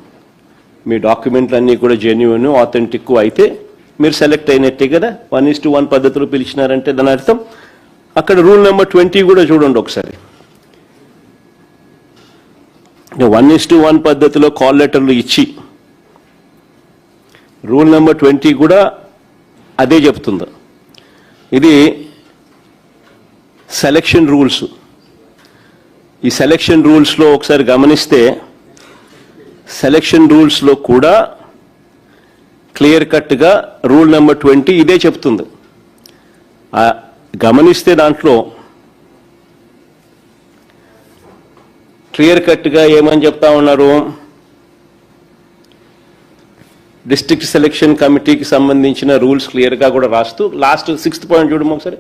Speaker 1: మీ డాక్యుమెంట్లు అన్నీ కూడా జెన్యున్ ఆథెంటిక్ అయితే మీరు సెలెక్ట్ అయినట్టే కదా. 1:1 పద్ధతిలో పిలిచినారంటే దాని అర్థం అక్కడ రూల్ నెంబర్ 20 కూడా చూడండి ఒకసారి. 1:1 పద్ధతిలో కాల్ లెటర్లు ఇచ్చి రూల్ నెంబర్ 20 కూడా అదే చెప్తుంది. ఇది సెలక్షన్ రూల్స్. ఈ సెలక్షన్ రూల్స్లో ఒకసారి గమనిస్తే సెలక్షన్ రూల్స్లో కూడా క్లియర్ కట్గా రూల్ నెంబర్ 20 ఇదే చెప్తుంది. గమనిస్తే దాంట్లో క్లియర్ కట్గా ఏమని చెప్తా ఉన్నారు, డిస్ట్రిక్ట్ సెలక్షన్ కమిటీకి సంబంధించిన రూల్స్ క్లియర్గా కూడా రాస్తూ లాస్ట్ 6th పాయింట్ చూడము ఒకసారి.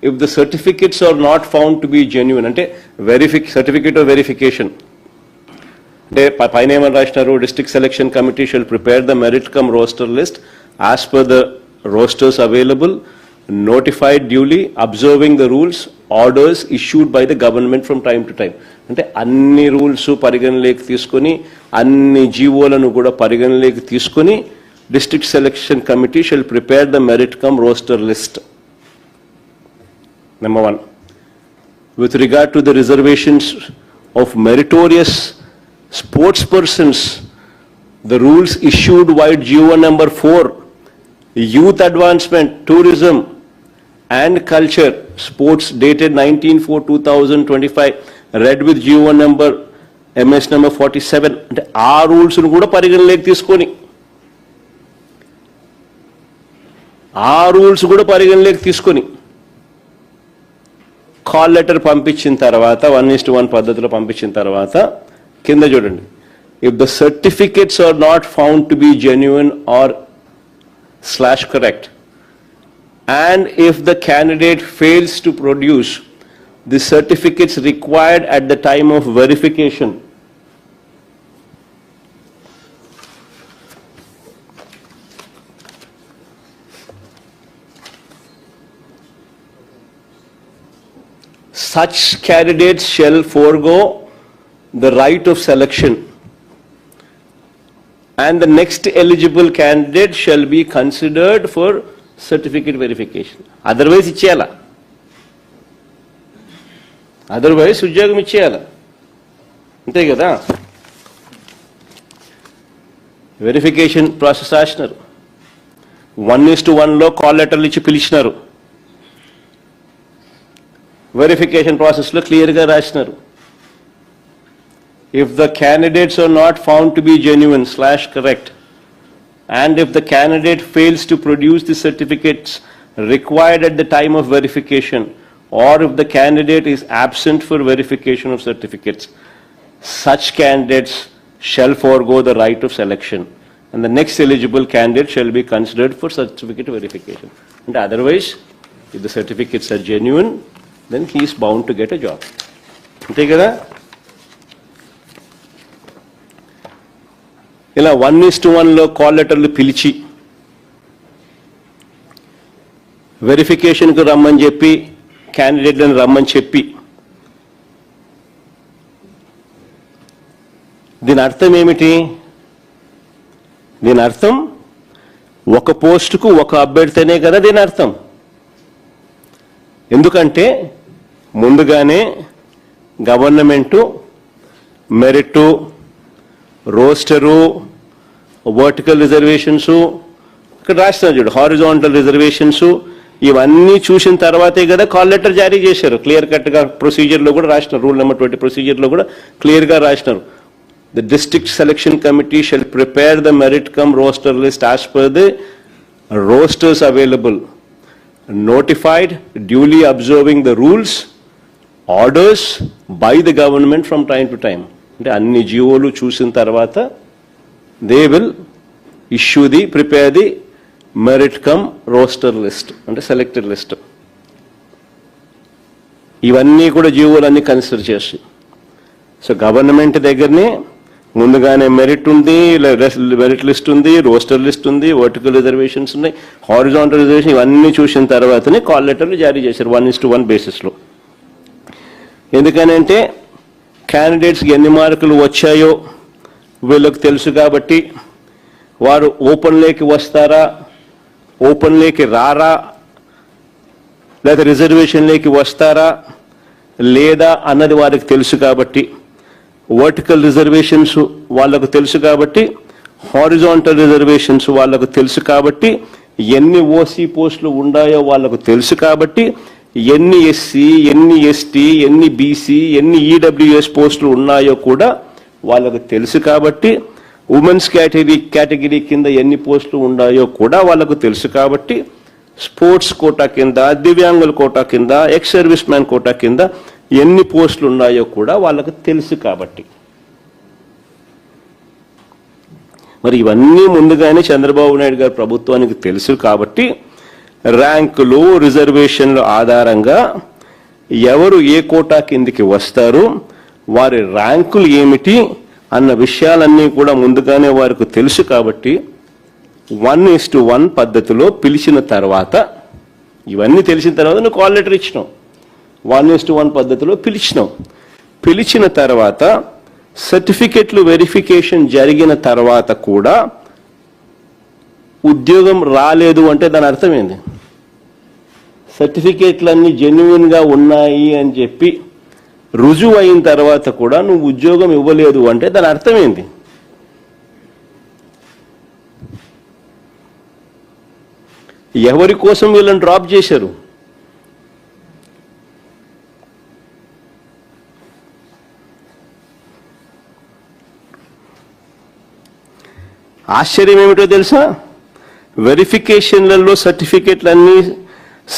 Speaker 1: If the certificates are not found to be genuine అంటే సర్టిఫికేట్ ఆఫ్ వెరిఫికేషన్ అంటే పైన ఏమని రాసినారు, district selection committee shall prepare the merit cum roster list as per the rosters available, notified duly, observing the rules, orders issued by the government from time to time. అంటే అన్ని rules పరిగణలోకి తీసుకొని అన్ని జీవోలను కూడా పరిగణలోకి తీసుకొని district selection committee shall prepare the merit cum roster list. Number 1. With regard to the reservations of meritorious sports persons, the rules issued by GO number 4, youth advancement, tourism and culture, sports dated 19/4/2025, read with GO number MS number 47. అంటే ఆ rules ను కూడా పరిగణలోకి తీసుకొని call letter పంపించిన తర్వాత 1:1 పద్ధతిలో పంపించిన తర్వాత కింద చూడండి, if the certificates are not found to be genuine or /correct, and if the candidate fails to produce the certificates required at the time of verification, such candidates shall forego the right of selection and the next eligible candidate shall be considered for certificate verification. Otherwise ఇచ్చేయాల, otherwise ఉద్యోగం ఇచ్చేయాల, అంతే కదా. Verification process రాసినారు, 1:1లో call లెటర్లు ఇచ్చి పిలిచినారు, verification ప్రాసెస్లో క్లియర్గా రాసినారు, if the candidates are not found to be genuine /correct, and if the candidate fails to produce the certificates required at the time of verification, or if the candidate is absent for verification of certificates, such candidates shall forego the right of selection, and the next eligible candidate shall be considered for certificate verification. And otherwise, if the certificates are genuine, then he is bound to get a job. అంతే కదా. ఇలా 1:1లో call లెటర్లు పిలిచి వెరిఫికేషన్కు రమ్మని చెప్పి క్యాండిడేట్లను రమ్మని చెప్పి, దీని అర్థం ఏమిటి? దీని అర్థం ఒక పోస్టుకు ఒక అభ్యర్థినే కదా దీని అర్థం. ఎందుకంటే ముందుగానే government merit, rooster, vertical reservations, ఇక్కడ రాస్తున్నారు చూడు హారిజాంటల్ రిజర్వేషన్స్, ఇవన్నీ చూసిన తర్వాతే కదా కాల్ లెటర్ జారీ చేశారు. క్లియర్ కట్గా ప్రొసీజర్లో కూడా రాసినారు, రూల్ నెంబర్ 20 ప్రొసీజర్లో కూడా క్లియర్గా రాసినారు. The district selection committee shall prepare the merit cum roster list as per the rosters available, notified duly observing the rules, orders by the government from time to time. అంటే అన్ని జీవోలు చూసిన తర్వాత they will prepare the merit cum roster list అంటే selected list. ఇవన్నీ కూడా జీవోలు అన్ని కన్సిడర్ చేసి, సో గవర్నమెంట్ దగ్గరనే ముందుగానే మెరిట్ ఉంది, మెరిట్ లిస్ట్ ఉంది, రోస్టర్ లిస్ట్ ఉంది, వర్టికల్ రిజర్వేషన్స్ ఉన్నాయి, హారిజాంటల్ రిజర్వేషన్, ఇవన్నీ చూసిన తర్వాతనే కాల్ లెటర్లు జారీ చేశారు 1:1 బేసిస్లో. ఎందుకనంటే క్యాండిడేట్స్కి ఎన్ని మార్కులు వచ్చాయో వీళ్ళకి తెలుసు కాబట్టి వారు ఓపెన్లోకి వస్తారా, ఓపెన్లోకి రారా లేదా రిజర్వేషన్లోకి వస్తారా లేదా అన్నది వారికి తెలుసు కాబట్టి, వర్టికల్ రిజర్వేషన్స్ వాళ్లకు తెలుసు కాబట్టి, హారిజాంటల్ రిజర్వేషన్స్ వాళ్లకు తెలుసు కాబట్టి, ఎన్ని ఓసీ పోస్టులు ఉన్నాయో వాళ్లకు తెలుసు కాబట్టి, ఎన్ని ఎస్సీ, ఎన్ని ఎస్టీ, ఎన్ని బీసీ, ఎన్ని ఈడబ్ల్యూఎస్ పోస్టులు ఉన్నాయో కూడా వాళ్ళకు తెలుసు కాబట్టి, ఉమెన్స్ కేటగిరీ కింద ఎన్ని పోస్టులు ఉన్నాయో కూడా వాళ్ళకు తెలుసు కాబట్టి, స్పోర్ట్స్ కోటా కింద, దివ్యాంగుల కోటా కింద, ఎక్స్ సర్వీస్ మ్యాన్ కోటా కింద ఎన్ని పోస్టులు ఉన్నాయో కూడా వాళ్ళకు తెలుసు కాబట్టి, మరి ఇవన్నీ ముందుగానే చంద్రబాబు నాయుడు గారి ప్రభుత్వానికి తెలుసు కాబట్టి, ర్యాంకులు, రిజర్వేషన్ల ఆధారంగా ఎవరు ఏ కోటా కిందికి వస్తారు, వారి ర్యాంకులు ఏమిటి అన్న విషయాలన్నీ కూడా ముందుగానే వారికి తెలుసు కాబట్టి 1:1 పద్ధతిలో పిలిచిన తర్వాత, ఇవన్నీ తెలిసిన తర్వాత నువ్వు కాల్ లెటర్ ఇచ్చినావు, 1:1 పద్ధతిలో పిలిచిన తర్వాత సర్టిఫికెట్లు వెరిఫికేషన్ జరిగిన తర్వాత కూడా ఉద్యోగం రాలేదు అంటే దాని అర్థం ఏంది? సర్టిఫికేట్లన్నీ జెన్యున్గా ఉన్నాయి అని చెప్పి రుజువు అయిన తర్వాత కూడా నువ్వు ఉద్యోగం ఇవ్వలేదు అంటే దాని అర్థం ఏంది? ఎవరి కోసం వీళ్ళని డ్రాప్ చేశారు? ఆశ్చర్యం ఏమిటో తెలుసా? వెరిఫికేషన్లలో సర్టిఫికెట్లన్నీ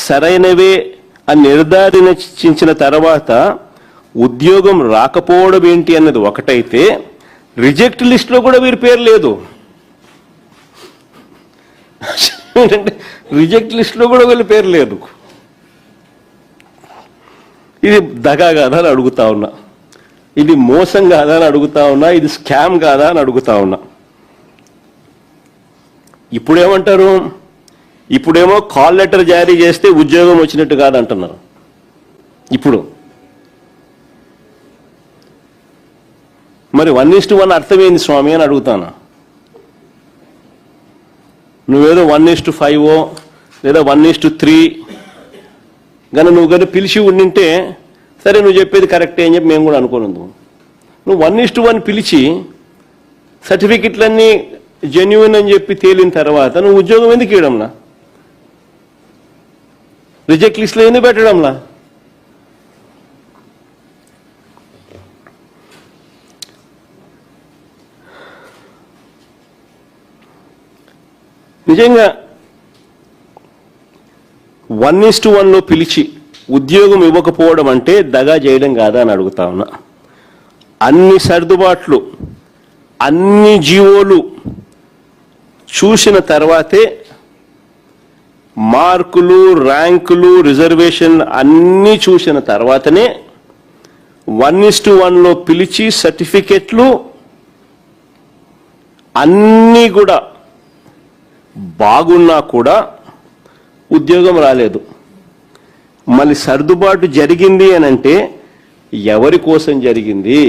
Speaker 1: సరైనవే అని నిర్ధారించిన తర్వాత ఉద్యోగం రాకపోవడం ఏంటి అన్నది ఒకటైతే, రిజెక్ట్ లిస్ట్లో కూడా వీరి పేరు లేదు. రిజెక్ట్ లిస్ట్లో కూడా వీళ్ళ పేరు లేదు. ఇది దగా కాదా అని అడుగుతా ఉన్నా, ఇది మోసం కాదా అని అడుగుతా ఉన్నా, ఇది స్కామ్ కాదా అని అడుగుతా ఉన్నా. ఇప్పుడేమంటారు? ఇప్పుడేమో కాల్ లెటర్ జారీ చేస్తే ఉద్యోగం వచ్చినట్టు కాదంటున్నారు. ఇప్పుడు మరి 1:1 అర్థమైంది స్వామి అని అడుగుతాను. నువ్వేదో 1:5 లేదా 1:3 కానీ నువ్వు కానీ పిలిచి ఉండింటే సరే నువ్వు చెప్పేది కరెక్టే అని చెప్పి మేము కూడా అనుకోనుందు. నువ్వు 1:1 పిలిచి సర్టిఫికెట్లన్నీ జెన్యున్ అని చెప్పి తేలిన తర్వాత నువ్వు ఉద్యోగం ఎందుకు ఇవ్వడంలా? రిజెక్ట్ లిస్ట్లో ఎందుకు పెట్టడంలా? నిజంగా 1:1లో పిలిచి ఉద్యోగం ఇవ్వకపోవడం అంటే దగా చేయడం కాదా అని అడుగుతా ఉన్నా. అన్ని సర్దుబాట్లు, అన్ని జీవోలు చూసిన తర్వాతే, మార్కులు, ర్యాంకులు, రిజర్వేషన్ అన్నీ చూసిన తర్వాతనే 1:1లో పిలిచి సర్టిఫికెట్లు అన్నీ కూడా బాగున్నా కూడా ఉద్యోగం రాలేదు. మళ్ళీ సర్దుబాటు జరిగింది అని అంటే ఎవరి కోసం జరిగింది?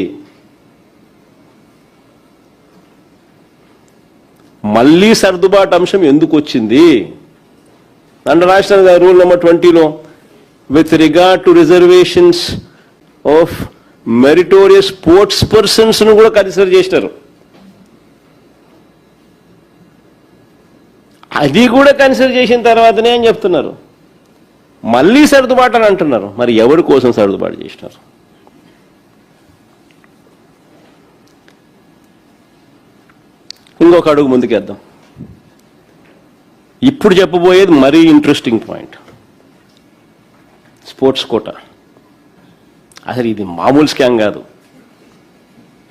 Speaker 1: మళ్ళీ సర్దుబాటు అంశం ఎందుకు వచ్చింది? అండర్ రాష్ట్ర రూల్ నెంబర్ 20లో with regard to reservations of meritorious sports persons ను కూడా కన్సిడర్ చేస్తారు. అది కూడా కన్సిడర్ చేసిన తర్వాతనే అని చెప్తున్నారు. మళ్ళీ సర్దుబాటు అని అంటున్నారు. మరి ఎవరి కోసం సర్దుబాటు చేసినారు? ఇంకొక అడుగు ముందుకేద్దాం. ఇప్పుడు చెప్పబోయేది మరీ ఇంట్రెస్టింగ్ పాయింట్. Sports quota. అసలు ఇది మామూలు స్కామ్ కాదు.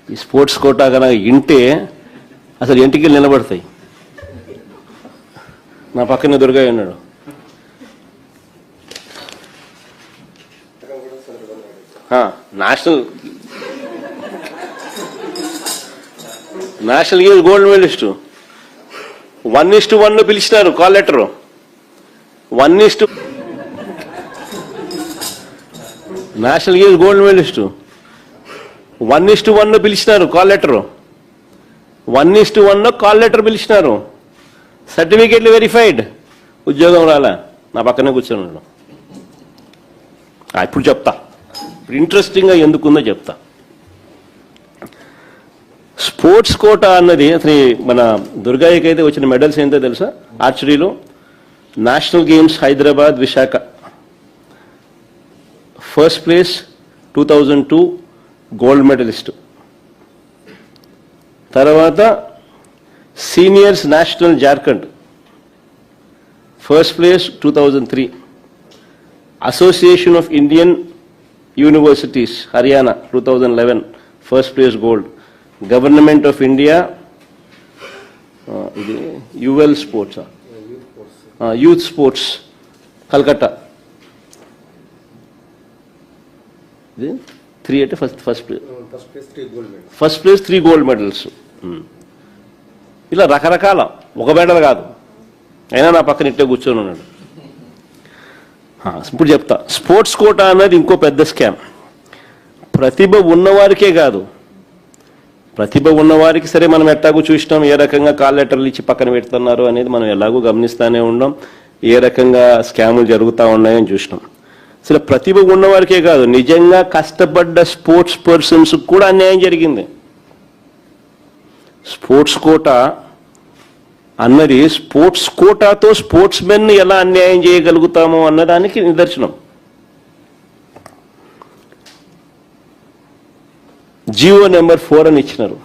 Speaker 1: ఈ స్పోర్ట్స్ కోటా కనుక ఇంటే అసలు ఎంటికలు నిలబడతాయి. నా పక్కన దుర్గయ్య ఉన్నాడు. నేషనల్ గేమ్స్ గోల్డ్ మెడలిస్ట్ 1:1లో పిలిచినారు call letter. National games gold medallist 1:1లో పిలిచినారు కాల్ లెటర్. 1:1లో కాల్ లెటర్ పిలిచినారు. సర్టిఫికెట్లు వెరిఫైడ్, ఉద్యోగం రాలా. నా పక్కనే కూర్చొని ఉన్నాడు. ఇప్పుడు చెప్తా, ఇప్పుడు ఇంట్రెస్టింగ్గా ఎందుకుందో చెప్తా. స్పోర్ట్స్ కోటా అన్నది అసలు మన దుర్గాయికి అయితే వచ్చిన మెడల్స్ ఏంటో తెలుసా? ఆర్చరీలో national games Hyderabad Visakha first place 2002 gold medallist. తర్వాత seniors national Jharkhand first place 2003. Association of Indian Universities Haryana 2011 first place gold. Government of India ఇది యుఎల్ స్పోర్ట్స్ యూత్ స్పోర్ట్స్ కల్కట్టా ఇది 3 అంటే ఫస్ట్ ప్లేస్ 3 గోల్డ్ మెడల్స్. ఇలా రకరకాల, ఒక మెడల్ కాదు, అయినా నా పక్కన ఇట్టే కూర్చొని ఉన్నాడు. ఇప్పుడు చెప్తా, స్పోర్ట్స్ కోటా అన్నది ఇంకో పెద్ద స్కామ్. ప్రతిభ ఉన్నవారికే కాదు, ప్రతిభ ఉన్నవారికి సరే మనం ఎట్టాగూ చూసినాం, ఏ రకంగా కాల్ లెటర్లు ఇచ్చి పక్కన పెడుతున్నారు అనేది మనం ఎలాగూ గమనిస్తూనే ఉన్నాం, ఏ రకంగా స్కాములు జరుగుతూ ఉన్నాయని చూసినాం. అసలు ప్రతిభ ఉన్నవారికే కాదు, నిజంగా కష్టపడ్డ స్పోర్ట్స్ పర్సన్స్ కూడా అన్యాయం జరిగింది. స్పోర్ట్స్ కోటా అన్నది స్పోర్ట్స్ కోటాతో స్పోర్ట్స్ మెన్ ఎలా అన్యాయం చేయగలుగుతామో అన్నదానికి నిదర్శనం. జీవో నెంబర్ 4 అని ఇచ్చినారు,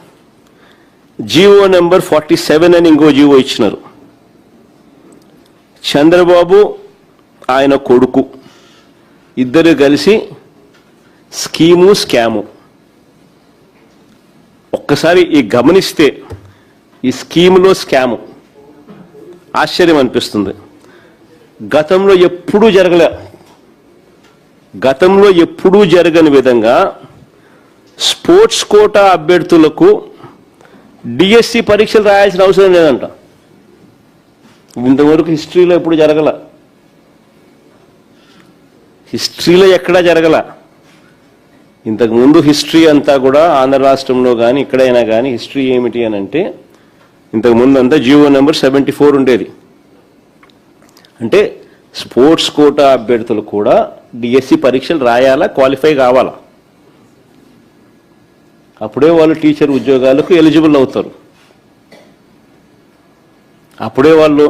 Speaker 1: జీవో నెంబర్ 47 అని ఇంకో జీవో ఇచ్చినారు. చంద్రబాబు ఆయన కొడుకు ఇద్దరు కలిసి స్కీము స్కాము. ఒక్కసారి ఈ గమనిస్తే ఈ స్కీములో స్కాము ఆశ్చర్యం అనిపిస్తుంది. గతంలో ఎప్పుడూ జరగని విధంగా స్పోర్ట్స్ కోటా అభ్యర్థులకు డిఎస్సి పరీక్షలు రాయాల్సిన అవసరం లేదంట. ఇంతవరకు హిస్టరీలో ఎప్పుడు జరగల, హిస్టరీలో ఎక్కడా జరగల. ఇంతకుముందు హిస్టరీ అంతా కూడా ఆంధ్ర రాష్ట్రంలో కానీ ఇక్కడైనా కానీ హిస్టరీ ఏమిటి అని అంటే, ఇంతకుముందు అంతా జీవో నెంబర్ 74 ఉండేది. అంటే స్పోర్ట్స్ కోటా అభ్యర్థులు కూడా డిఎస్సి పరీక్షలు రాయాలా, క్వాలిఫై కావాలా, అప్పుడే వాళ్ళు టీచర్ ఉద్యోగాలకు ఎలిజిబుల్ అవుతారు. అప్పుడే వాళ్ళు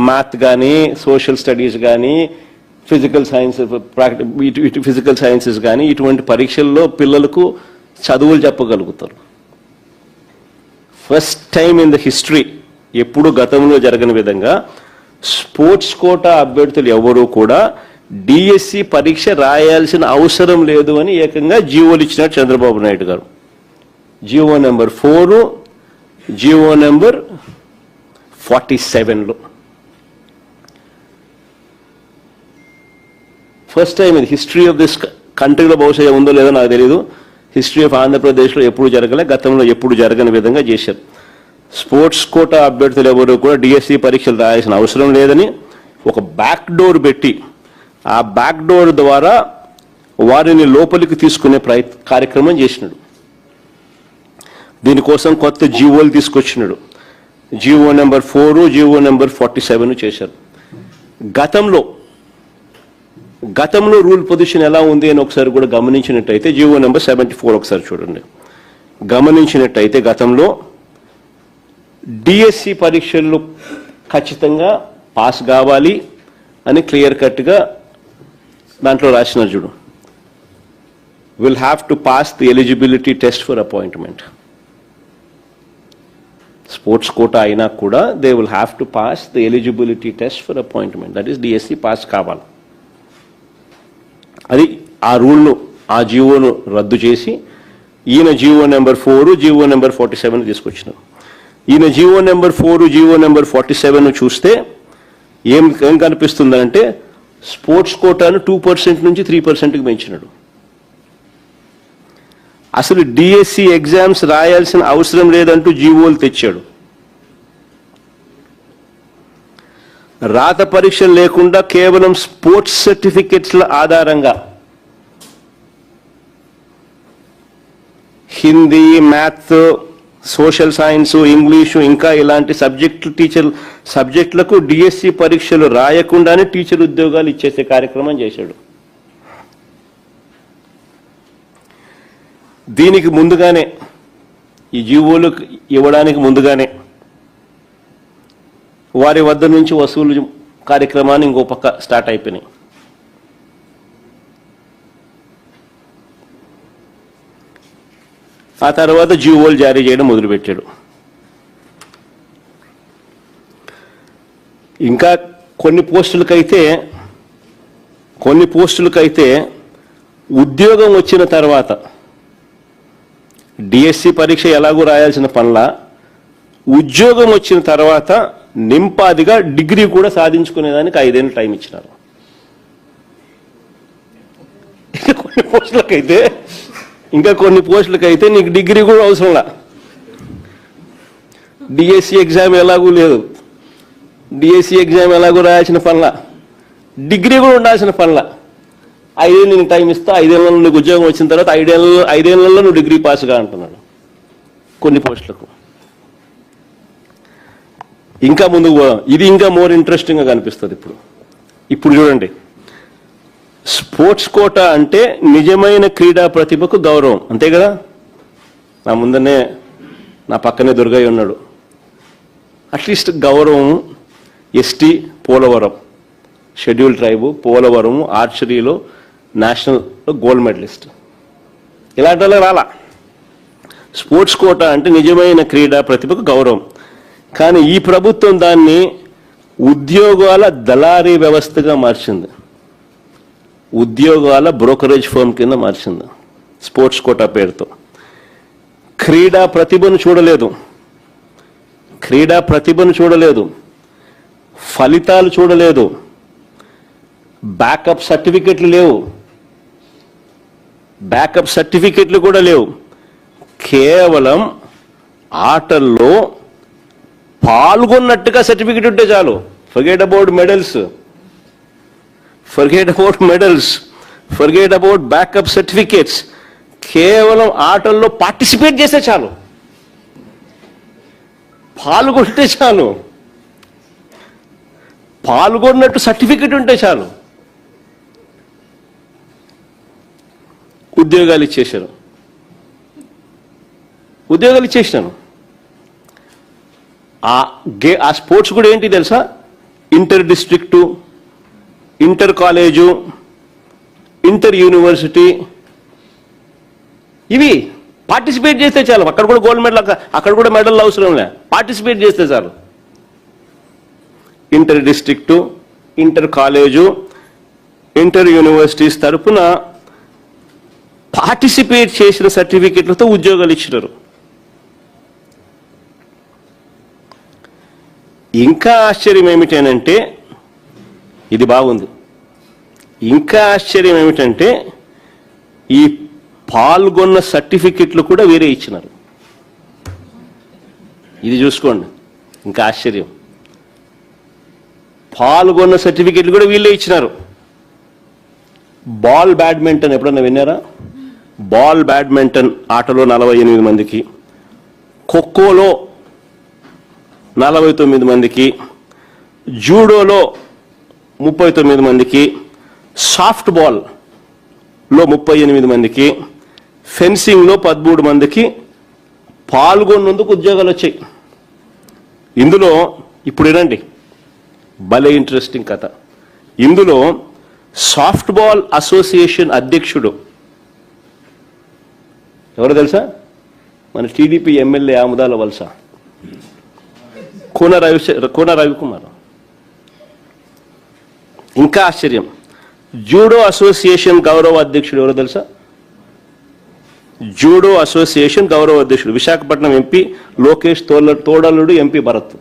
Speaker 1: మ్యాథ్ కానీ సోషల్ స్టడీస్ కానీ ఫిజికల్ సైన్సెస్ కానీ ఇటువంటి పరీక్షల్లో పిల్లలకు చదువులు చెప్పగలుగుతారు. First time in the history, ఎప్పుడు గతంలో జరగని విధంగా స్పోర్ట్స్ కోటా అభ్యర్థులు ఎవరూ కూడా డిఎస్సి పరీక్ష రాయాల్సిన అవసరం లేదు అని ఏకంగా జీవోలు ఇచ్చినారు చంద్రబాబు నాయుడు గారు. జీవో నెంబర్ 4, జీవో నెంబర్ 47లో ఫస్ట్ టైం ఇది హిస్టరీ ఆఫ్ దిస్ కంట్రీలో, బహుశా ఉందో లేదో నాకు తెలియదు, హిస్టరీ ఆఫ్ ఆంధ్రప్రదేశ్లో ఎప్పుడు జరగలే, గతంలో ఎప్పుడు జరగని విధంగా చేశారు. స్పోర్ట్స్ కోటా అభ్యర్థులు ఎవరు కూడా డిఎస్సి పరీక్షలు రాయాల్సిన అవసరం లేదని ఒక బ్యాక్ డోర్ పెట్టి, ఆ బ్యాక్ డోర్ ద్వారా వారిని లోపలికి తీసుకునే కార్యక్రమం చేసినాడు. దీనికోసం కొత్త జీవోలు తీసుకొచ్చినాడు. జీవో నెంబర్ 4, జీవో నెంబర్ 47 చేశారు. గతంలో రూల్ పొజిషన్ ఎలా ఉంది అని ఒకసారి కూడా గమనించినట్టయితే జీవో నెంబర్ 74 ఒకసారి చూడండి. గమనించినట్టయితే గతంలో డిఎస్సి పరీక్షల్లో ఖచ్చితంగా పాస్ కావాలి అని క్లియర్ కట్గా దాంట్లో రాసినారు చూడు. Will have to pass the eligibility test for appointment. Sports quota అయినా కూడా they will have to pass the eligibility test for appointment, that is DSC pass కావాలి. అది ఆ రూల్ను, ఆ జీవోను రద్దు చేసి ఈయన జీవో నెంబర్ 4, జీవో నెంబర్ 47 తీసుకొచ్చినారు. ఈయన జీవో నెంబర్ 4, జీవో నెంబర్ 47 చూస్తే ఏం కనిపిస్తుందంటే స్పోర్ట్స్ కోటాను 2% నుంచి 3%కి పెంచినాడు. అసలు డిఎస్సి ఎగ్జామ్స్ రాయాల్సిన అవసరం లేదంటూ జీవోలు తెచ్చాడు. రాత పరీక్షలు లేకుండా కేవలం స్పోర్ట్స్ సర్టిఫికెట్స్ల ఆధారంగా Hindi, maths, social science, English ఇంకా ఇలాంటి సబ్జెక్టులకు డిఎస్సి పరీక్షలు రాయకుండానే టీచర్ ఉద్యోగాలు ఇచ్చేసే కార్యక్రమం చేశాడు. దీనికి ముందుగానే ఈ జీవోలు ఇవ్వడానికి ముందుగానే వారి వద్ద నుంచి వసూలు కార్యక్రమాన్ని ఇంకో పక్క స్టార్ట్ అయిపోయినాయి. ఆ తర్వాత జీవోలు జారీ చేయడం మొదలుపెట్టాడు. ఇంకా కొన్ని పోస్టులకైతే ఉద్యోగం వచ్చిన తర్వాత డిఎస్సి పరీక్ష ఎలాగో రాయాల్సిన పనుల ఉద్యోగం వచ్చిన తర్వాత నింపాదిగా డిగ్రీ కూడా సాధించుకునేదానికి 5 ఏళ్ళు టైం ఇచ్చినారు. ఇంకా కొన్ని పోస్టులకైతే నీకు డిగ్రీ కూడా అవసరంలా. డిఎస్సి ఎగ్జామ్ ఎలాగూ లేదు, డిఎస్సి ఎగ్జామ్ ఎలాగో రాయాల్సిన పనుల డిగ్రీ కూడా ఉండాల్సిన పనుల 5 ఏళ్ళు నీకు టైం ఇస్తా, 5 ఏళ్ళలో నీకు ఉద్యోగం వచ్చిన తర్వాత 5 ఏళ్లలో నువ్వు డిగ్రీ పాస్గా అంటున్నాడు కొన్ని పోస్టులకు. ఇంకా ముందుకు ఇది ఇంకా మోర్ ఇంట్రెస్టింగ్గా కనిపిస్తుంది. ఇప్పుడు చూడండి, స్పోర్ట్స్ కోటా అంటే నిజమైన క్రీడా ప్రతిభకు గౌరవం, అంతే కదా. నా ముందనే నా పక్కనే దుర్గయ్య ఉన్నాడు. అట్లీస్ట్ గౌరవం. ST Polavaram schedule tribe, Polavaram ఆర్చరీలో నేషనల్ గోల్డ్ మెడలిస్ట్, ఇలాంటి వాళ్ళకి రాలా. స్పోర్ట్స్ కోటా అంటే నిజమైన క్రీడా ప్రతిభకు గౌరవం. కానీ ఈ ప్రభుత్వం దాన్ని ఉద్యోగాల దళారీ వ్యవస్థగా మార్చింది, ఉద్యోగాల బ్రోకరేజ్ ఫర్మ్ కింద మార్చింది స్పోర్ట్స్ కోటా పేరుతో. క్రీడా ప్రతిభను చూడలేదు, ఫలితాలు చూడలేదు, బ్యాకప్ సర్టిఫికెట్లు కూడా లేవు. కేవలం ఆటల్లో పాల్గొన్నట్టుగా సర్టిఫికెట్ ఉంటే చాలు. Forget about medals, forget about backup certificates. కేవలం ఆటల్లో పార్టిసిపేట్ చేస్తే చాలు, పాల్గొంటే చాలు, పాల్గొన్నట్టు సర్టిఫికెట్ ఉంటే చాలు, ఉద్యోగాలు ఇచ్చేసినాను. ఆ స్పోర్ట్స్ కూడా ఏంటి తెలుసా, inter district, inter college, inter university, ఇవి పార్టిసిపేట్ చేస్తే చాలు. అక్కడ కూడా గోల్డ్ మెడల్, అక్కడ కూడా మెడల్ అవసరం లే, పార్టిసిపేట్ చేస్తే చాలు. Inter district, inter college, inter universities తరపున పార్టిసిపేట్ చేసిన సర్టిఫికెట్లతో ఉద్యోగాలు ఇచ్చినారు. ఇంకా ఆశ్చర్యం ఏమిటంటే, ఇది బాగుంది, ఇంకా ఆశ్చర్యం ఏమిటంటే ఈ పాల్గొన్న సర్టిఫికెట్లు కూడా వేరే ఇచ్చినారు. ఇది చూసుకోండి, ఇంకా ఆశ్చర్యం. పాల్గొన్న సర్టిఫికెట్లు కూడా వీళ్ళే ఇచ్చినారు. బాల్ బ్యాడ్మింటన్ ఎప్పుడన్నా విన్నారా? బాల్ బ్యాడ్మింటన్ ఆటలో 48 మందికి, ఖోఖోలో 49 మందికి, జూడోలో 39 మందికి, సాఫ్ట్ బాల్లో 38 మందికి, ఫెన్సింగ్లో 13 మందికి పాల్గొన్నందుకు ఉద్యోగాలు వచ్చాయి. ఇందులో ఇప్పుడు వినండి, భలే ఇంట్రెస్టింగ్ కథ. ఇందులో సాఫ్ట్ బాల్ అసోసియేషన్ అధ్యక్షుడు ఎవరు తెలుసా? మన టీడీపీ ఎమ్మెల్యే ఆముదాల వలస కోన రవికుమార్. ఇంకా ఆశ్చర్యం, జూడో అసోసియేషన్ గౌరవ అధ్యక్షుడు ఎవరో తెలుసా? జూడో అసోసియేషన్ గౌరవ అధ్యక్షుడు విశాఖపట్నం ఎంపీ లోకేష్ తోడలుడు, ఎంపీ భరత్.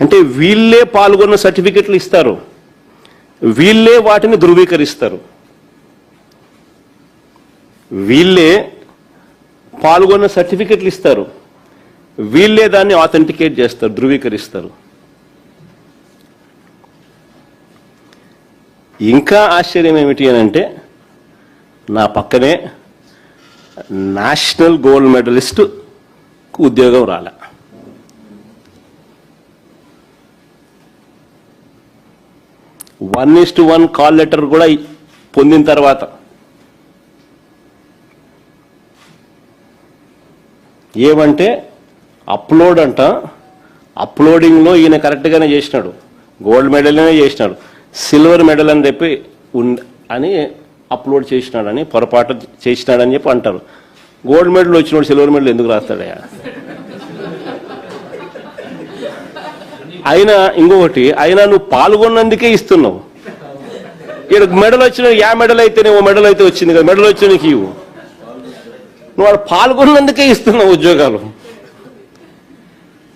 Speaker 1: అంటే వీళ్ళే పాల్గొన్న సర్టిఫికెట్లు ఇస్తారు, వీళ్ళే వాటిని ధృవీకరిస్తారు, వీళ్ళే పాల్గొన్న సర్టిఫికెట్లు ఇస్తారు, వీళ్ళే దాన్ని ఆథెంటికేట్ చేస్తారు, ధృవీకరిస్తారు. ఇంకా ఆశ్చర్యం ఏమిటి అని అంటే, నా పక్కనే నేషనల్ గోల్డ్ మెడలిస్ట్ ఉద్యోగం రాలే. వన్ 1:1 కాల్ లెటర్ కూడా పొందిన తర్వాత ఏమంటే అప్లోడ్ అంట, అప్లోడింగ్లో ఈయన కరెక్ట్గానే చేసినాడు, గోల్డ్ మెడల్నే చేసినాడు, సిల్వర్ మెడల్ అని చెప్పి అని అప్లోడ్ చేసినాడని పొరపాటు చేసినాడని చెప్పి అంటారు. గోల్డ్ మెడల్ వచ్చినోడు సిల్వర్ మెడల్ ఎందుకు రాస్తాడయా? అయినా ఇంకొకటి, అయినా నువ్వు పాల్గొన్నందుకే ఇస్తున్నావు. ఇక్కడ మెడల్ వచ్చిన మెడల్ అయితేనే ఓ మెడల్ అయితే వచ్చింది కదా, మెడల్ వచ్చి నీకు ఇవ్వు. నువ్వు వాడు పాల్గొన్నందుకే ఇస్తున్నావు ఉద్యోగాలు.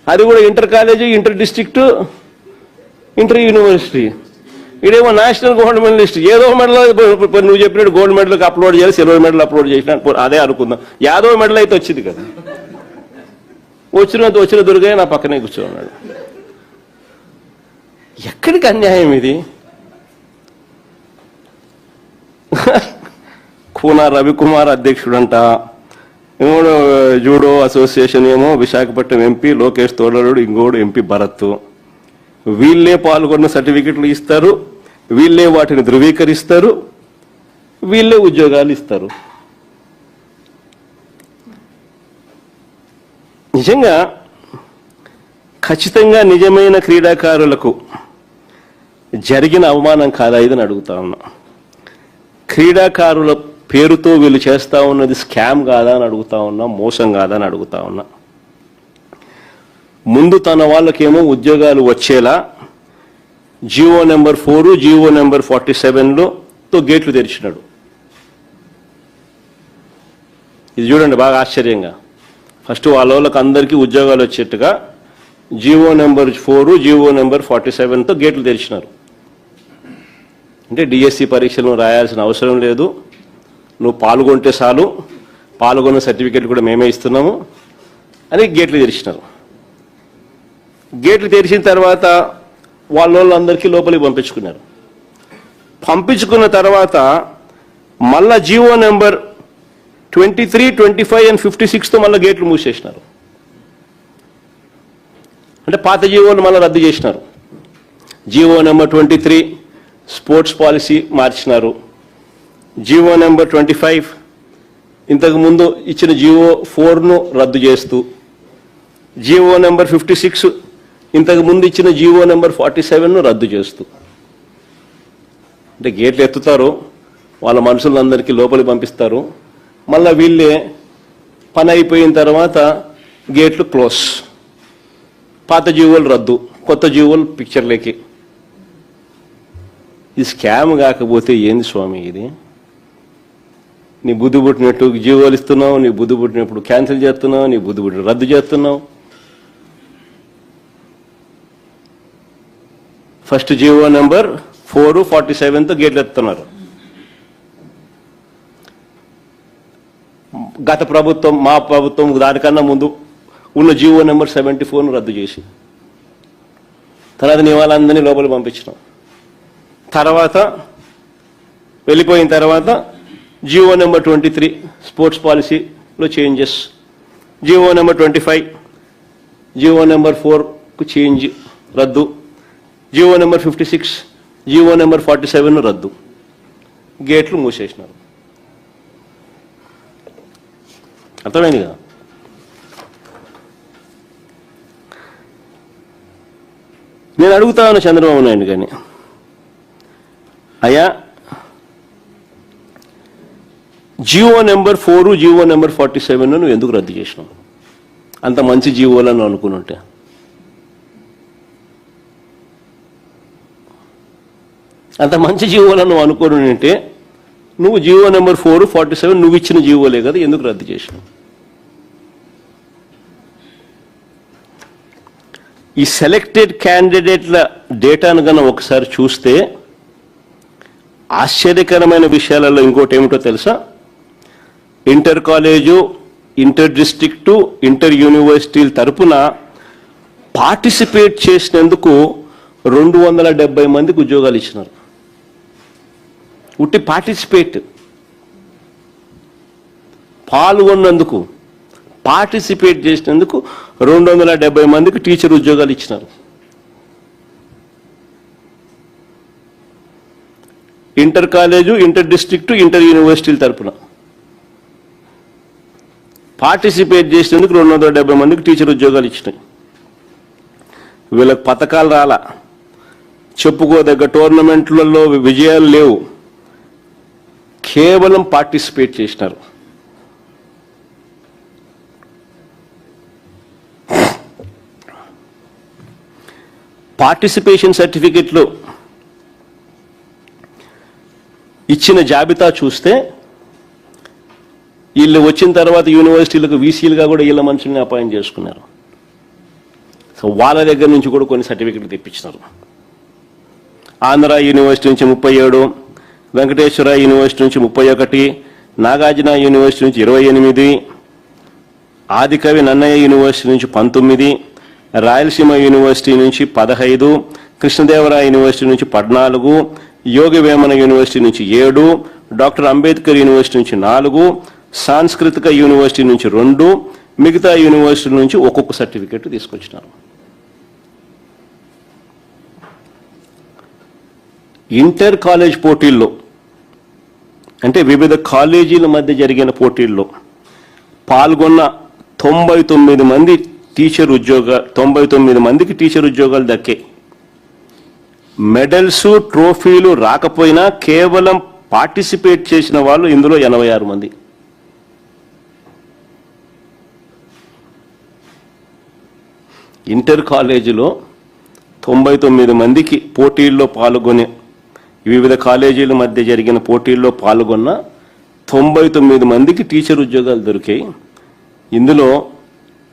Speaker 1: అది కూడా inter college, inter district, inter university. ఇదేమో నేషనల్ గోల్డ్ మెడలిస్ట్. ఏదో మెడల్ నువ్వు చెప్పినట్టు గోల్డ్ మెడల్కి అప్లోడ్ చేయాలి, సిల్వర్ మెడల్ అప్లోడ్ చేసిన అదే అనుకుందాం. యాదో మెడల్ అయితే వచ్చింది కదా, వచ్చిన దుర్గయ్య నా పక్కనే కూర్చోన్నాడు. ఎక్కడికి అన్యాయం ఇది? కూన రవికుమార్ అధ్యక్షుడంట, ఇంకోడు జూడో అసోసియేషన్ ఏమో విశాఖపట్నం ఎంపీ లోకేష్ తోడరుడు, ఇంకోడు ఎంపీ భరత్. వీళ్ళే పాల్గొన్న సర్టిఫికెట్లు ఇస్తారు, వీళ్ళే వాటిని ధృవీకరిస్తారు, వీళ్ళే ఉద్యోగాలు ఇస్తారు. నిజంగా ఖచ్చితంగా నిజమైన క్రీడాకారులకు జరిగిన అవమానం కాదా ఇదని అడుగుతా ఉన్నా. క్రీడాకారుల పేరుతో వీళ్ళు చేస్తా ఉన్నది స్కామ్ కాదా అని అడుగుతా ఉన్నా, మోసం కాదా అని అడుగుతా ఉన్నా. ముందు తన వాళ్ళకేమో ఉద్యోగాలు వచ్చేలా జియో నెంబర్ 4, జియో నెంబర్ 47తో గేట్లు తెరిచినాడు. ఇది చూడండి బాగా ఆశ్చర్యంగా. ఫస్ట్ వాళ్ళకి అందరికీ ఉద్యోగాలు వచ్చేట్టుగా జియో నెంబర్ 4, జియో నెంబర్ 47తో గేట్లు తెరిచినారు. అంటే డిఎస్సి పరీక్షలు రాయాల్సిన అవసరం లేదు, నువ్వు పాల్గొంటే చాలు, పాల్గొన్న సర్టిఫికెట్ కూడా మేమే ఇస్తున్నాము అని గేట్లు తెరిచినారు. గేట్లు తెరిచిన తర్వాత వాళ్ళందరికీ లోపలికి పంపించుకున్నారు. పంపించుకున్న తర్వాత మళ్ళా జియో నెంబర్ 23, 25 and 56తో మళ్ళీ గేట్లు మూసేసినారు. అంటే పాత జియోలు మళ్ళీ రద్దు చేసినారు. జియో నెంబర్ 23 స్పోర్ట్స్ పాలసీ మార్చినారు. జియో నెంబర్ 25 ఇంతకు ముందు ఇచ్చిన జియో 4ను రద్దు చేస్తూ, జియో నెంబర్ 56 ఇంతకు ముందు ఇచ్చిన జియో నెంబర్ 47ను రద్దు చేస్తూ. అంటే గేట్లు ఎత్తుతారు, వాళ్ళ మనుషులందరికీ లోపలికి పంపిస్తారు, మళ్ళీ వీళ్ళే పని అయిపోయిన తర్వాత గేట్లు క్లోజ్, పాత జియోలు రద్దు, కొత్త జియోలు పిక్చర్లేకి. ఇది స్కామ్ కాకపోతే ఏంది స్వామి ఇది? నీ బుద్ధి పుట్టినట్టు జియోలు ఇస్తున్నావు, నీ బుద్ధి పుట్టినప్పుడు క్యాన్సిల్ చేస్తున్నావు, నీ బుద్ధి పుట్టిన రద్దు చేస్తున్నావు. ఫస్ట్ జియో నెంబర్ 4, 47తో గేట్లు ఎత్తుతున్నారు. గత ప్రభుత్వం, మా ప్రభుత్వం దానికన్నా ముందు ఉన్న జియో నెంబర్ 74ను రద్దు చేసి తర్వాత నీ వాళ్ళందరినీ లోపలికి పంపించినాం. తర్వాత వెళ్ళిపోయిన తర్వాత జియో నెంబర్ 23 స్పోర్ట్స్ పాలసీలో changes, GO number 25, GO number 4కు చేంజ్ రద్దు, జియో నెంబర్ 56, జియో నెంబర్ 47ను రద్దు, గేట్లు మూసేసినారు. అర్థమైంది కదా? నేను అడుగుతాను చంద్రబాబు నాయుడు కానీ, అయ్యా జియో నెంబర్ 4, జియో నెంబర్ 47 నువ్వు ఎందుకు రద్దు చేసినావు? అంత మంచి జియోలను అనుకునుంటే. అంత మంచి జియోలను నువ్వు అనుకోనుంటే నువ్వు జియో నెంబర్ 4, 47 నువ్వు ఇచ్చిన జియోలే కదా, ఎందుకు రద్దు చేసినావు? ఈ సెలెక్టెడ్ క్యాండిడేట్ల డేటాను కన్నా ఒకసారి చూస్తే ఆశ్చర్యకరమైన విషయాలలో ఇంకోటి ఏమిటో తెలుసా? Inter college, inter district, inter యూనివర్సిటీల తరపున పార్టిసిపేట్ చేసినందుకు 270 మందికి ఉద్యోగాలు ఇచ్చినారు. ఉట్టి పాల్గొన్నందుకు, పార్టిసిపేట్ చేసినందుకు 270 మందికి టీచర్ ఉద్యోగాలు ఇచ్చినారు. Inter college, inter district, inter యూనివర్సిటీల తరపున. పార్టిసిపేట్ చేసినందుకు 270 మందికి టీచర్ ఉద్యోగాలు ఇచ్చినాయి. వీళ్ళకి పథకాలు రాలా, చెప్పుకోదగ్గ టోర్నమెంట్లలో విజయాలు లేవు, కేవలం పార్టిసిపేట్ చేసినారు. పార్టిసిపేషన్ సర్టిఫికెట్లు ఇచ్చిన జాబితా చూస్తే వీళ్ళు వచ్చిన తర్వాత యూనివర్సిటీలకు వీసీలుగా కూడా వీళ్ళ మనుషుల్ని అపాయింట్ చేసుకున్నారు. సో వాళ్ళ దగ్గర నుంచి కూడా కొన్ని సర్టిఫికెట్లు తెప్పించినారు. ఆంధ్ర యూనివర్సిటీ నుంచి 37, వెంకటేశ్వర యూనివర్సిటీ నుంచి 31, నాగార్జున యూనివర్సిటీ నుంచి 28, ఆదికవి నన్నయ్య యూనివర్సిటీ నుంచి 19, రాయలసీమ యూనివర్సిటీ నుంచి 15, కృష్ణదేవరాయ యూనివర్సిటీ నుంచి 14, యోగి వేమన యూనివర్సిటీ నుంచి 7, డాక్టర్ అంబేద్కర్ యూనివర్సిటీ నుంచి 4, సాంస్కృతిక యూనివర్సిటీ నుంచి 2, మిగతా యూనివర్సిటీ నుంచి ఒక్కొక్క సర్టిఫికెట్ తీసుకొచ్చినారు. ఇంటర్ కాలేజ్ పోటీల్లో అంటే వివిధ కాలేజీల మధ్య జరిగిన పోటీల్లో పాల్గొన్న 99 మందికి టీచర్ ఉద్యోగాలు దక్కాయి. మెడల్స్, ట్రోఫీలు రాకపోయినా కేవలం పార్టిసిపేట్ చేసిన వాళ్ళు ఇందులో 86 మంది. ఇంటర్ కాలేజీలో 99 మందికి పోటీల్లో పాల్గొనే, వివిధ కాలేజీల మధ్య జరిగిన పోటీల్లో పాల్గొన్న 99 మందికి టీచర్ ఉద్యోగాలు దొరికాయి. ఇందులో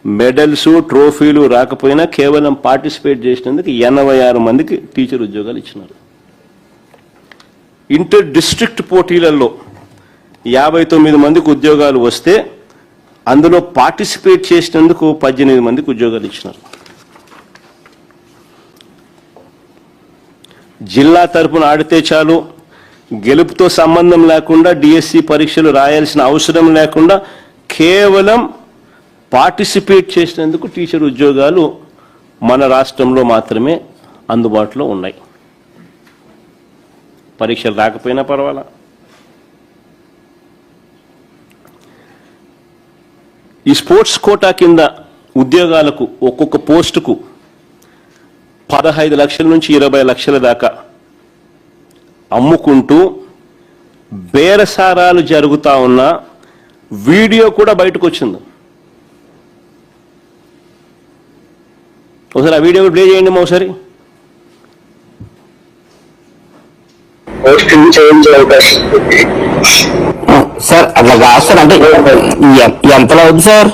Speaker 1: మెడల్స్, ట్రోఫీలు రాకపోయినా కేవలం పార్టిసిపేట్ చేసినందుకు 86 మందికి టీచర్ ఉద్యోగాలు ఇచ్చినారు. ఇంటర్ డిస్ట్రిక్ట్ పోటీలలో 59 మందికి ఉద్యోగాలు వస్తే అందులో పార్టిసిపేట్ చేసినందుకు 18 మందికి ఉద్యోగాలు ఇచ్చినారు. జిల్లా తరపున ఆడితే చాలు, గెలుపుతో సంబంధం లేకుండా, డిఎస్సి పరీక్షలు రాయాల్సిన అవసరం లేకుండా కేవలం పార్టిసిపేట్ చేసినందుకు టీచర్ ఉద్యోగాలు మన రాష్ట్రంలో మాత్రమే అందుబాటులో ఉన్నాయి. పరీక్షలు రాకపోయినా పర్వాలా. ఈ స్పోర్ట్స్ కోటా కింద ఉద్యోగాలకు ఒక్కొక్క పోస్టుకు 15 లక్షల నుంచి 20 లక్షల దాకా అమ్ముకుంటూ బేరసారాలు జరుగుతా ఉన్న వీడియో కూడా బయటకు వచ్చింది. ఒకసారి ఆ వీడియో ప్లే చేయండి ఒకసారి.
Speaker 2: సార్ అట్లా కాదు సార్, అంటే ఎంతలో అవుతుంది సార్?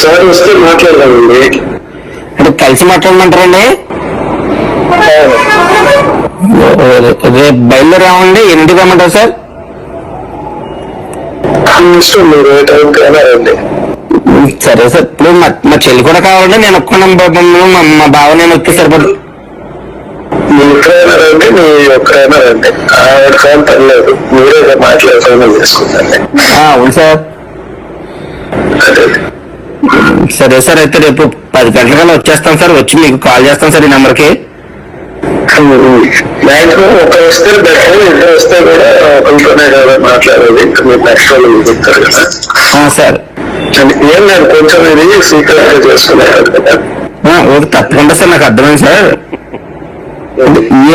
Speaker 3: సార్ వస్తే మాట్లాడదామండి.
Speaker 2: అంటే కలిసి మాట్లాడమంటారండి? రేపు బయలుదేరామండి. ఎన్నింటికి రమ్మంటారు సార్?
Speaker 3: ఇష్టం, మీరు ఏ టైంకి వెళ్ళారండి.
Speaker 2: సరే సార్, ఇప్పుడు మా చెల్లి కూడా కావాలండి. నేను ఒక్కన మా బావ నేను వస్తే సరిపడు.
Speaker 3: మీ ఎక్కడైనా రండి, మీ ఒక్కరైనా రండి, ఆవిడ ఫోన్ పర్లేదు, మీరే మాట్లాడే ఫోన్ చేసుకుంటాండి.
Speaker 2: అవును సార్. సరే సార్, అయితే రేపు 10 గంటలకల్లా వచ్చేస్తాం సార్. వచ్చి మీకు కాల్ చేస్తాం సార్ ఈ నెంబర్కి.
Speaker 3: మ్యాక్సిమం ఒక వస్తే బెటర్, ఇద్దరు వస్తే కూడా ఒకరితోనే కదా మాట్లాడేది. ఇంకా మీరు నెక్స్ట్ వాళ్ళు చెప్తారు కదా
Speaker 2: సార్.
Speaker 3: ఏం లేదు, కొంచెం ఇది సీక్రెట్ గా చేసుకున్నారు కదా.
Speaker 2: ఓకే, తప్పకుండా సార్, నాకు అర్థమైంది సార్.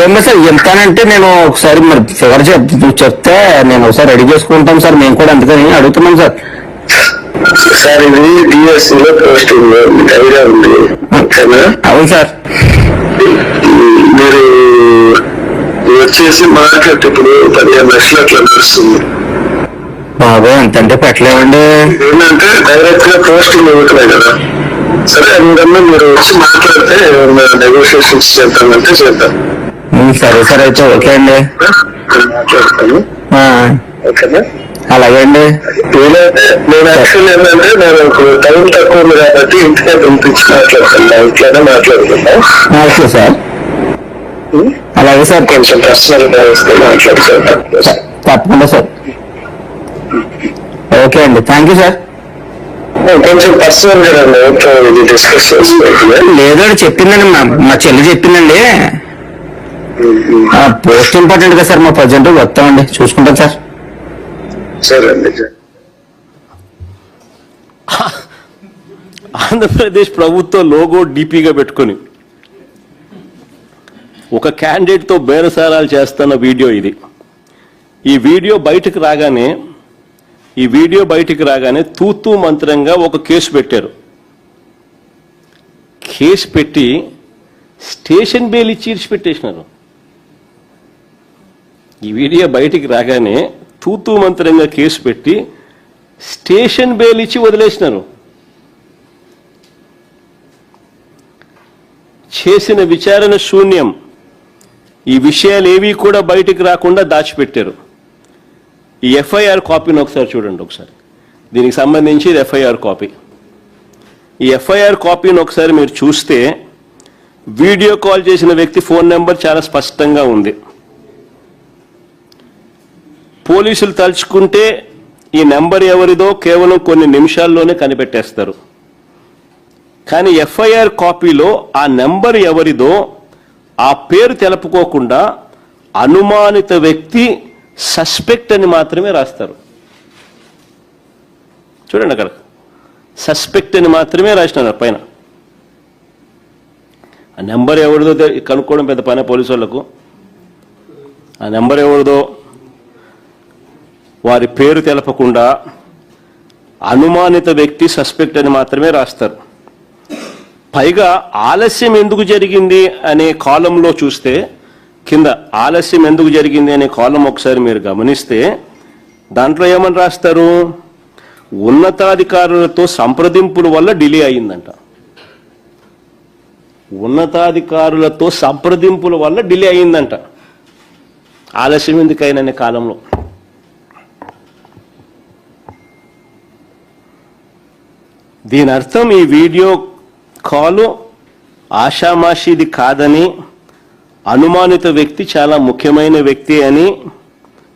Speaker 2: ఏమో సార్, ఎంతానంటే నేను ఒకసారి మరి ఫిగర్ చెప్తే నేను ఒకసారి రెడీ చేసుకుంటాం సార్. మేము కూడా అందుకని అడుగుతున్నాం సార్.
Speaker 3: సార్ ఇది డిఎస్సీలో పోస్టింగ్ ఐడియా ఉంది.
Speaker 2: అవును సార్.
Speaker 3: మీరు వచ్చేసి మార్కెట్ ఇప్పుడు 15 లక్షలు అట్లా నడుస్తుంది.
Speaker 2: బాబు ఎంతంటే పెట్టలేమండి.
Speaker 3: ఏంటంటే డైరెక్ట్ గా పోస్టింగ్ ఇవ్వట్లే కదా. సరే, అందుకన్నా మీరు వచ్చి మాట్లాడితే నెగోషియేషన్స్ చేద్దామంటే చేద్దాం.
Speaker 2: సరే సార్, అయితే ఓకే అండి,
Speaker 3: మాట్లాడతాను. ఓకేనా?
Speaker 2: అలాగే అండి.
Speaker 3: నేను యాక్చువల్ ఏంటంటే నేను టైం తక్కువ ఉంది కాబట్టి ఇంటికే పంపించి మాట్లాడుతున్నా, ఇంట్లోనే మాట్లాడుతున్నా.
Speaker 2: ఓకే సార్, అలాగే సార్.
Speaker 3: కొంచెం పర్సనల్ గా వస్తే మాట్లాడుతున్నాను.
Speaker 2: తప్పకుండా సార్. ఓకే అండి, థ్యాంక్ యూ సార్.
Speaker 3: కొంచెం పర్సనల్ గా ఇది డిస్కస్ చేసుకోవాలి.
Speaker 2: లేదండి, చెప్పిందండి మా చెల్లి చెప్పిందండి. పోస్ట్ ఇంపార్టెంట్ కదా సార్. మా ప్రజెంట్ వస్తామండి, చూసుకుంటాం సార్.
Speaker 3: సరే అండి.
Speaker 1: ఆంధ్రప్రదేశ్ ప్రభుత్వ లోగో డీపీగా పెట్టుకొని ఒక క్యాండిడేట్తో బేరసారాలు చేస్తున్న వీడియో ఇది. ఈ వీడియో బయటికి రాగానే తూతూ మంత్రంగా ఒక కేసు పెట్టారు. కేసు పెట్టి స్టేషన్ బెయిల్ ఇచ్చి ఇడిచిపెట్టేసినారు. ఈ వీడియో బయటికి రాగానే తూతూ మంత్రంగా కేసు పెట్టి స్టేషన్ బెయిల్ ఇచ్చి వదిలేసినారు. చేసిన విచారణ శూన్యం. ఈ విషయాలు ఏవి కూడా బయటికి రాకుండా దాచిపెట్టారు. ఈ ఎఫ్ఐఆర్ కాపీని ఒకసారి చూడండి. ఒకసారి దీనికి సంబంధించి ఇది ఎఫ్ఐఆర్ కాపీ. ఈ ఎఫ్ఐఆర్ కాపీని ఒకసారి మీరు చూస్తే వీడియో కాల్ చేసిన వ్యక్తి ఫోన్ నెంబర్ చాలా స్పష్టంగా ఉంది. పోలీసులు తలుచుకుంటే ఈ నెంబర్ ఎవరిదో కేవలం కొన్ని నిమిషాల్లోనే కనిపెట్టేస్తారు. కానీ ఎఫ్ఐఆర్ కాపీలో ఆ నెంబర్ ఎవరిదో ఆ పేరు తెలుపుకోకుండా అనుమానిత వ్యక్తి సస్పెక్ట్ అని మాత్రమే రాస్తారు. చూడండి, అక్కడ సస్పెక్ట్ అని మాత్రమే రాసినారు పైన. ఆ నెంబర్ ఎవరిదో కనుక్కోవడం పెద్ద పని పోలీసు వాళ్ళకు. ఆ నెంబర్ ఎవరిదో వారి పేరు తెలపకుండా అనుమానిత వ్యక్తి సస్పెక్ట్ అని మాత్రమే రాస్తారు. పైగా ఆలస్యం ఎందుకు జరిగింది అనే కాలంలో చూస్తే కింద ఆలస్యం ఎందుకు జరిగింది అనే కాలం ఒకసారి మీరు గమనిస్తే దాంట్లో ఏమని రాస్తారు? ఉన్నతాధికారులతో సంప్రదింపుల వల్ల డిలే అయిందంట. ఉన్నతాధికారులతో సంప్రదింపుల వల్ల డిలే అయిందంట. ఆలస్యం ఎందుకైనా కాలంలో. దీని అర్థం ఈ వీడియో కాలు ఆషామాషిది కాదని, అనుమానిత వ్యక్తి చాలా ముఖ్యమైన వ్యక్తి అని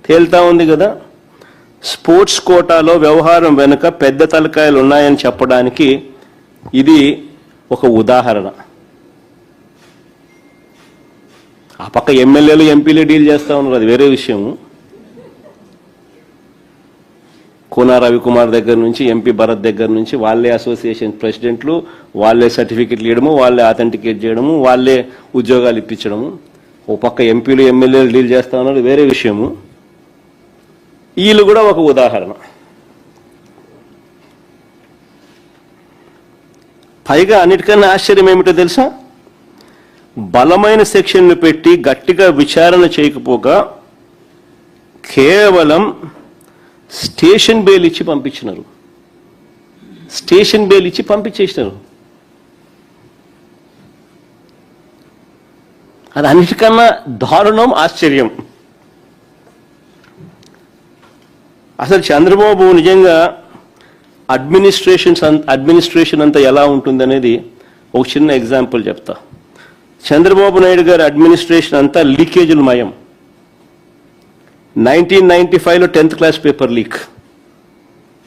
Speaker 1: తేల్తా ఉంది కదా. స్పోర్ట్స్ కోటాలో వ్యవహారం వెనుక పెద్ద తలకాయలు ఉన్నాయని చెప్పడానికి ఇది ఒక ఉదాహరణ. ఆ పక్క ఎమ్మెల్యేలు ఎంపీలు డీల్ చేస్తా ఉన్నారు, అది వేరే విషయం. కోనా రవికుమార్ దగ్గర నుంచి ఎంపీ భరత్ దగ్గర నుంచి వాళ్ళే అసోసియేషన్ ప్రెసిడెంట్లు, వాళ్ళే సర్టిఫికెట్లు ఇవ్వడము, వాళ్ళే అథెంటికేట్ చేయడము, వాళ్ళే ఉద్యోగాలు ఇప్పించడము. ఓ పక్క ఎంపీలు ఎమ్మెల్యేలు డీల్ చేస్తా ఉన్నారు, వేరే విషయము. వీళ్ళు కూడా ఒక ఉదాహరణ. పైగా అన్నిటికన్నా ఆశ్చర్యం ఏమిటో తెలుసా? బలమైన సెక్షన్ను పెట్టి గట్టిగా విచారణ చేయకపోగా కేవలం స్టేషన్ బెయిల్ ఇచ్చి పంపించినారు. స్టేషన్ బెయిల్ ఇచ్చి పంపించేసినారు. అది అన్నిటికన్నా దారుణం, ఆశ్చర్యం. అసలు చంద్రబాబు నిజంగా అడ్మినిస్ట్రేషన్ అంతా ఎలా ఉంటుందనేది ఒక చిన్న ఎగ్జాంపుల్ చెప్తా. చంద్రబాబు నాయుడు గారి అడ్మినిస్ట్రేషన్ అంతా లీకేజీల మయం. 1995లో 10th class paper leak.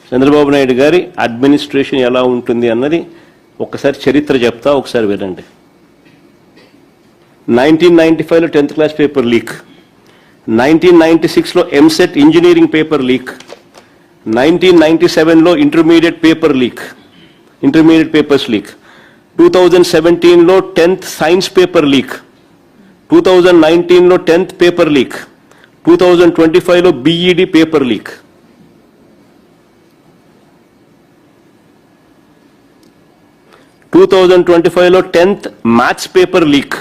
Speaker 1: Chandrababu Naidu గారి అడ్మినిస్ట్రేషన్ ఎలా ఉంటుంది అన్నది ఒకసారి చరిత్ర చెప్తా, ఒకసారి వినండి. 1995లో 10th క్లాస్ పేపర్ లీక్, 1996లో ఎంసెట్ ఇంజనీరింగ్ పేపర్ లీక్, 1997లో ఇంటర్మీడియట్ పేపర్స్ లీక్, 2017లో 10th సైన్స్ పేపర్ లీక్, 2019లో 10th పేపర్ లీక్, 2025లో బీఈడి పేపర్ లీక్. టూ 2025లో 10th మ్యాథ్స్ పేపర్ లీక్.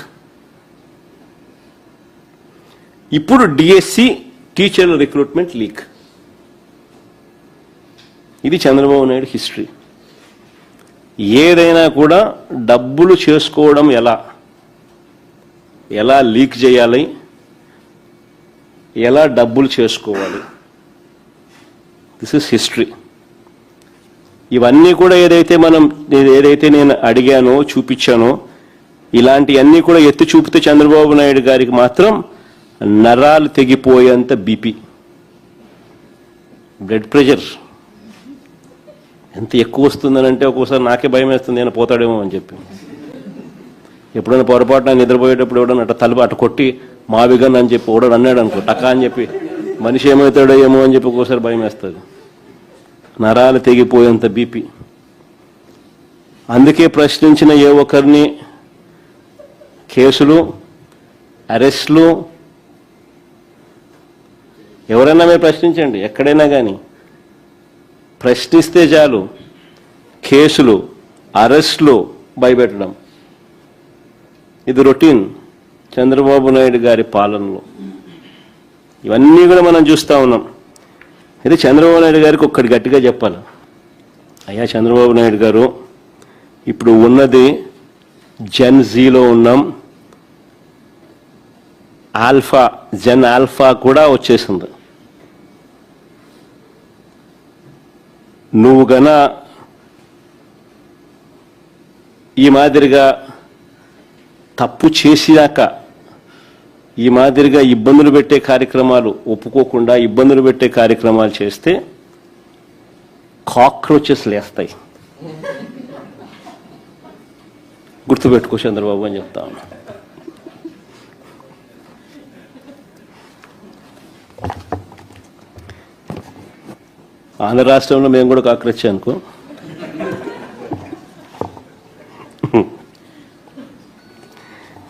Speaker 1: ఇప్పుడు డిఎస్సి టీచర్ల రిక్రూట్మెంట్ లీక్. ఇది చంద్రబాబు నాయుడు హిస్టరీ. ఏదైనా కూడా డబ్బులు చేసుకోవడం ఎలా లీక్ చేయాలి, ఎలా డబ్బులు చేసుకోవాలి, దిస్ ఇస్ హిస్టరీ. ఇవన్నీ కూడా ఏదైతే నేను అడిగానో చూపించానో ఇలాంటివన్నీ కూడా ఎత్తి చూపితే చంద్రబాబు నాయుడు గారికి మాత్రం నరాలు తెగిపోయేంత బీపీ, బ్లడ్ ప్రెషర్ ఎంత ఎక్కువ వస్తుందనంటే ఒక్కోసారి నాకే భయం వేస్తుంది, నేను పోతాడేమో అని చెప్పి. ఎప్పుడైనా పొరపాటున నిద్రపోయేటప్పుడు ఎవడన్నా తలుపు అటు కొట్టి మావిగన్ అని చెప్పి ఓడని అన్నాడు అనుకో, టకా అని చెప్పి మనిషి ఏమవుతాడో ఏమో అని చెప్పి ఒక్కోసారి భయం వేస్తుంది. నరాలు తెగిపోయేంత బీపీ. అందుకే ప్రశ్నించిన ఏ ఒక్కరిని కేసులు, అరెస్టులు, ఎవరైనా మీరు ప్రశ్నించండి, ఎక్కడైనా కానీ ప్రశ్నిస్తే చాలు కేసులు, అరెస్టులు, భయపెట్టడం. ఇది రొటీన్ చంద్రబాబు నాయుడు గారి పాలనలో. ఇవన్నీ కూడా మనం చూస్తూ ఉన్నాం. అయితే చంద్రబాబు నాయుడు గారికి ఒక్కటి గట్టిగా చెప్పాలి. అయ్యా చంద్రబాబు నాయుడు గారు, ఇప్పుడు ఉన్నది జెన్ జీలో ఉన్నాం, ఆల్ఫా, జెన్ ఆల్ఫా కూడా వచ్చేసింది. నువ్వు గన ఈ మాదిరిగా తప్పు చేసినాక ఈ మాదిరిగా ఇబ్బందులు పెట్టే కార్యక్రమాలు ఒప్పుకోకుండా ఇబ్బందులు పెట్టే కార్యక్రమాలు చేస్తే కాక్రోచెస్ లేస్తాయి. గుర్తుపెట్టుకో చంద్రబాబు అని చెప్తా ఉన్నా. ఆంధ్ర రాష్ట్రంలో మేము కూడా కాక్రోచ్ అనుకో.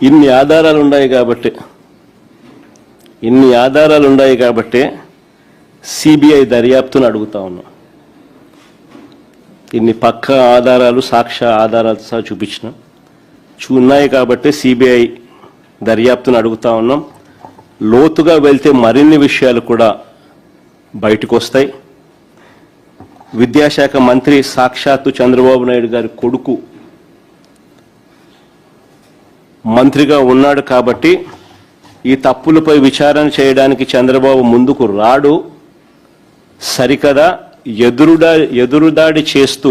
Speaker 1: ఇన్ని ఆధారాలు ఉన్నాయి కాబట్టి సిబిఐ దర్యాప్తును అడుగుతా ఉన్నాం. ఇన్ని పక్క ఆధారాలు, సాక్ష్య ఆధారాలతో సహా ఉన్నాయి కాబట్టి సిబిఐ దర్యాప్తును అడుగుతా ఉన్నాం. లోతుగా వెళ్తే మరిన్ని విషయాలు కూడా బయటకు వస్తాయి. విద్యాశాఖ మంత్రి సాక్షాత్తు చంద్రబాబు నాయుడు గారి కొడుకు మంత్రిగా ఉన్నాడు కాబట్టి ఈ తప్పులపై విచారణ చేయడానికి చంద్రబాబు ముందుకు రాడు. సరికదా ఎదురుదాడి చేస్తూ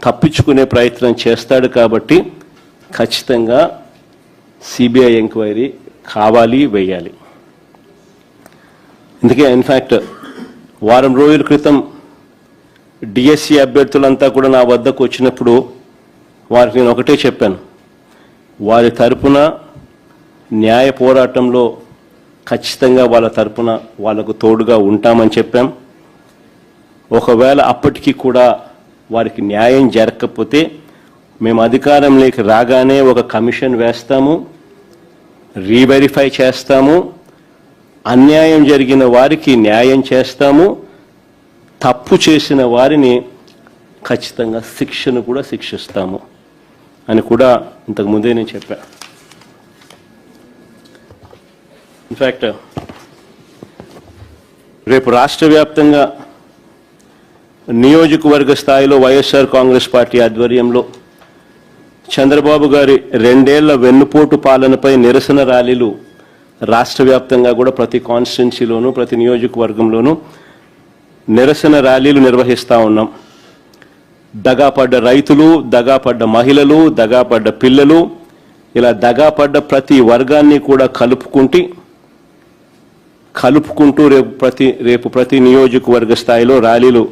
Speaker 1: తప్పించుకునే ప్రయత్నం చేస్తాడు. కాబట్టి ఖచ్చితంగా సిబిఐ ఎంక్వైరీ కావాలి, వేయాలి. అందుకే ఇన్ఫ్యాక్ట్ వారం రోజుల క్రితం డిఎస్సి అభ్యర్థులంతా కూడా నా వద్దకు వచ్చినప్పుడు వారికి నేను ఒకటే చెప్పాను, వారి తరపున న్యాయ పోరాటంలో ఖచ్చితంగా వాళ్ళ తరపున వాళ్ళకు తోడుగా ఉంటామని చెప్పాం. ఒకవేళ అప్పటికీ కూడా వారికి న్యాయం జరగకపోతే మేము అధికారంలోకి రాగానే ఒక కమిషన్ వేస్తాము, రీవెరిఫై చేస్తాము, అన్యాయం జరిగిన వారికి న్యాయం చేస్తాము, తప్పు చేసిన వారిని ఖచ్చితంగా శిక్షను కూడా శిక్షిస్తాము అని కూడా ఇంతకుముందే నేను చెప్పాను. ఇన్ఫ్యాక్ట్ రేపు రాష్ట్ర వ్యాప్తంగా నియోజకవర్గ స్థాయిలో వైఎస్ఆర్ కాంగ్రెస్ పార్టీ ఆధ్వర్యంలో చంద్రబాబు గారి 2 ఏళ్ల వెన్నుపోటు పాలనపై నిరసన ర్యాలీలు రాష్ట్ర వ్యాప్తంగా కూడా ప్రతి కాన్స్టిట్యున్సీలోనూ ప్రతి నియోజకవర్గంలోనూ నిరసన ర్యాలీలు నిర్వహిస్తూ ఉన్నాం. దగాపడ్డ రైతులు, దగాపడ్డ మహిళలు, దగాపడ్డ పిల్లలు, ఇలా దగాపడ్డ ప్రతి వర్గాన్ని కూడా కలుపుకుంటూ రేపు ప్రతి నియోజకవర్గ స్థాయిలో ర్యాలీలు